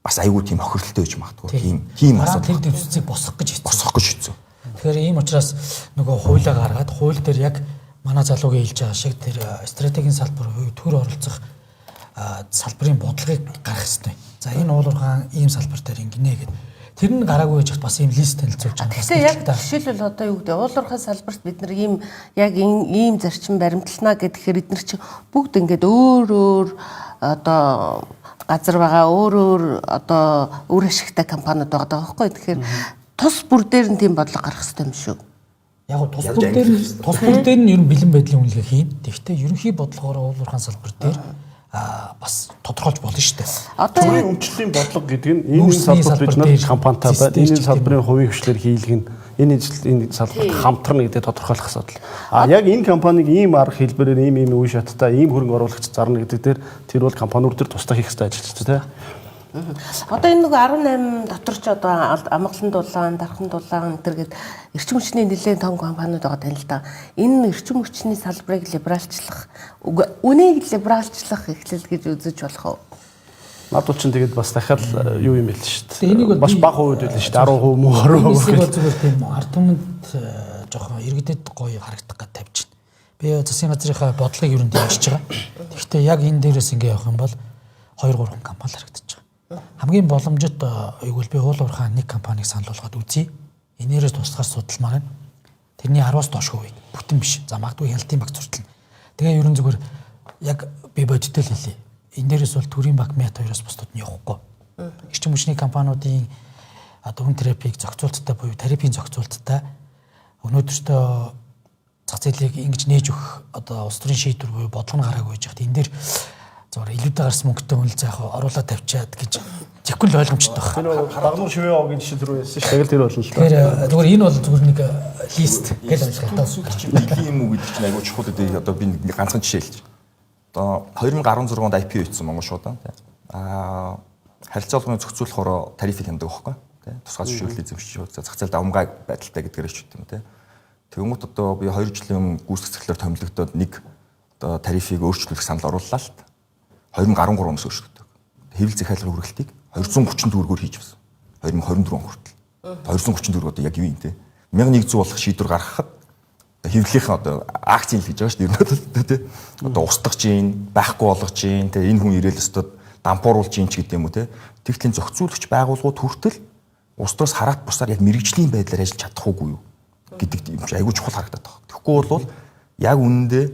[SPEAKER 4] бас айгүй тийм хохирлттой байж магадгүй. Тийм асуудал.
[SPEAKER 2] Тэр дэвсцийг босгох гэж
[SPEAKER 4] хэцүү.
[SPEAKER 2] Тэгэхээр ийм учраас нөгөө хуулиа гаргаад хууль дээр яг манай залуугийн хэлж байгаа шиг тэр стратегийн салбар төр оролцох салбарын бодлогыг гаргах хэрэгтэй. За энэ уулуурхаан ийм салбар дээр ингэнэ гэдэг. Тэр нь гараагүй гэж бас ийм лист танилцуулж байгаа.
[SPEAKER 1] Тэгэхээр яг жишээлбэл одоо юу гэдэг уулуурхаан салбарт бид нар ийм яг ийм зарчим баримтлана гэхээр эдгээр чинь бүгд ингээд өөр одоо газар байгаа өөр одоо үр ашигтай компаниуд байгаа байхгүй. Тэгэхээр тус бүр дээр нь тийм бодлого гарах хэрэгтэй юм шүү.
[SPEAKER 2] Яг тус бүр дээр нь ер нь бэлэн байдлын үнэлгээ хийн. Тэгэхдээ ерөнхий бодлогоор уулуурхаан салбар дээр бас тодорхойлж болно шүү дээ.
[SPEAKER 3] Одоо энэ өмчлөлийн бодлого гэдэг нь энэ салбарт бид нар компанитай байна. Энэ салбарын хувийн хвшлэр хийлгэн энэ салбарт хамтрна гэдэг тодорхойлох асуудал. Яг энэ компаниг ийм арга хэлбэрээр ийм үе шаттай ийм хөрөнгө оруулагч зарна гэдэг дээр тэр бол компаниуд төр тусдаа хийх хэрэгтэй ажиллаж байна тийм.
[SPEAKER 1] Одоо энэ нэг 18 дотор ч одоо амгалан дулаан, дархан дулаан гэдэг эрчим хүчний нэлээд том компаниуд байгаа тань л да. Энэ эрчим хүчний салбарыг либералчлах, үнийг либералчлах эхлэл гэж үзэж болох уу?
[SPEAKER 3] Над бол чинь тэгээд бас дахиад юу юм байл шүү дээ. Энийг бас бага хувьд байл шүү дээ. 10% мөн 20%.
[SPEAKER 2] Эсвэл зүгээр тийм ард түмэнд жоохон иргэдэд гоё харагдах гэж тавьж байна. Би засгийн газрынхаа бодлогыг юу нэг явуулж байгаа. Гэхдээ яг энэ дээрээс ингэ явах юм бол 2-3 компани харагдаж байгаа. Хамгийн боломжит юу би уулуурхаан нэг компанийг санал болгоод үзье. Энээрээс тусгаар судалмаар байна. Тэрний 10-аас доош хувийг бүтэн биш. За магадгүй хяналтын багц хүртэл. Тэгээ ерөн зүгээр яг би бодитол хэлье. Энэ дээрээс бол төрийн банк МЭТ 2-оос бусдад нь явахгүй. Эрчим хүчний компаниудын одоо хүн терапиг зохицуулалттай буюу терапийн зохицуулалттай өнөөдөртөө зах зээлийг ингэж нээж өгөх одоо улс төрийн шийдвэр буюу бодлого нь гараагүй байж хат энэ дээр зөвхөн илүүтэй гарсан мөнгөтэй үнэл заах оруулаад тавьчаад гэж зөвхөн л ойлгомжтой байна.
[SPEAKER 3] Дагнуур шивээ овгийн жишээ түрүү ярьсан шүү. Тэгэл тэр болно л
[SPEAKER 2] да. Тэгэхээр зүгээр энэ бол зүгээр нэг лист гэж ойлгохтой.
[SPEAKER 4] Бэлгийн юм уу гэдэг чинь айгүй чухал гэдэг одоо би нэг ганцхан жишээ хэлж. Одоо 2016 онд IPO хийсэн Монгол шуудан тийм. Харилцаа холбооны зохицуулахаар тарифыг хяндаг байхгүй тийм. Тусгай зөвшөөрлөлийн эзэмшиж зах зээлд авмгай байдалтай гэдгээр ч үт юм тийм. Тэгмүүд одоо би 2 жилийн гүйцэтгэх цэцэрлэгээр томилогдоод нэг одоо тарифыг өөрчлөх санал орууллаа л та. 2013 оноос өөрчлөгдөв. Хэвлэл захиалгын хүргэлтийг 230 төгрөгөөр хийж байсан. 2024 он хүртэл. 234 одоо яг юу юм те. 1100 болох шийдвэр гаргахад хэвлэлийнхэн одоо акцийн л гэж байгаа шүү дээ. Ер нь те. Одоо устгах чинь, байхгүй болгох чинь, те энэ хүн ирээл өстөд дампууруулж чинь ч гэдэг юм уу те. Тэгтлийн зохицуулагч байгууллагууд хүртэл устдаас хараат бусаар яг мэрэгжлийн байдлаар ажиллаж чадах уугүй юу гэдэг юм чи айгүй чухал харагдаад байна. Тэгэхгүй бол яг үнэндээ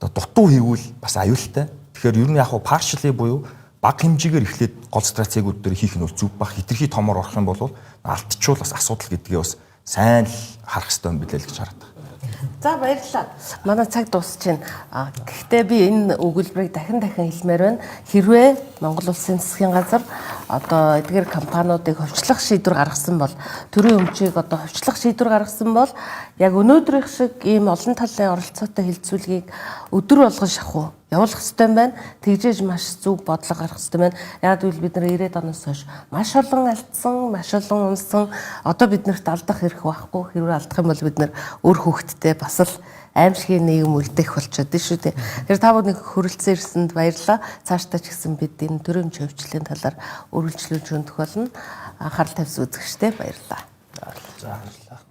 [SPEAKER 4] одоо дутуу хийвэл бас аюултай. Тэгэхээр ер нь яг хуу partially буюу бага хэмжээгээр эхлээд гол стратегиуд дээр хийх нь бол зөв баг. Хитрхи томоор орох юм бол алдчихвал бас асуудал гэдгээ бас сайн л харах хэрэгтэй юм билээ л гэж хараад байна.
[SPEAKER 1] За баярлалаа. Манай цаг дуусч байна. Гэхдээ би энэ өгүүлбэрийг дахин хэлмээр байна. Хэрвээ Монгол Улсын засгийн газар одоо эдгээр компаниудыг хувьчлах шийдвэр гаргасан бол төрийн өмчийг одоо хувьчлах шийдвэр гаргасан бол яг өнөөдрийнх шиг ийм олон талын оролцоотой хилцүүлгийг өдөр болгон шахуу явуулах хэрэгтэй юм байна. Тэгжээж маш зөв бодлого гаргах хэрэгтэй байна. Яг үл бид нар 90-ад оноос хойш маш олон алдсан, маш олон унсан. Одоо биднэрт алдах хэрэг байхгүй. Хэрвээ алдах юм бол бид нар өөр хүүхэдтэй бас л аимшигын нийгэм үлдээх болчиход шүү дээ. Тэр та бүхний хөрөлцөн ирсэнд баярлалаа. Цаашдаа ч гэсэн бид энэ төрийн хөвчлийн талаар үргэлжлүүлж өндөх болно. Анхаарал тавьсан үзэгчтэй баярлалаа.
[SPEAKER 3] За баярлалаа.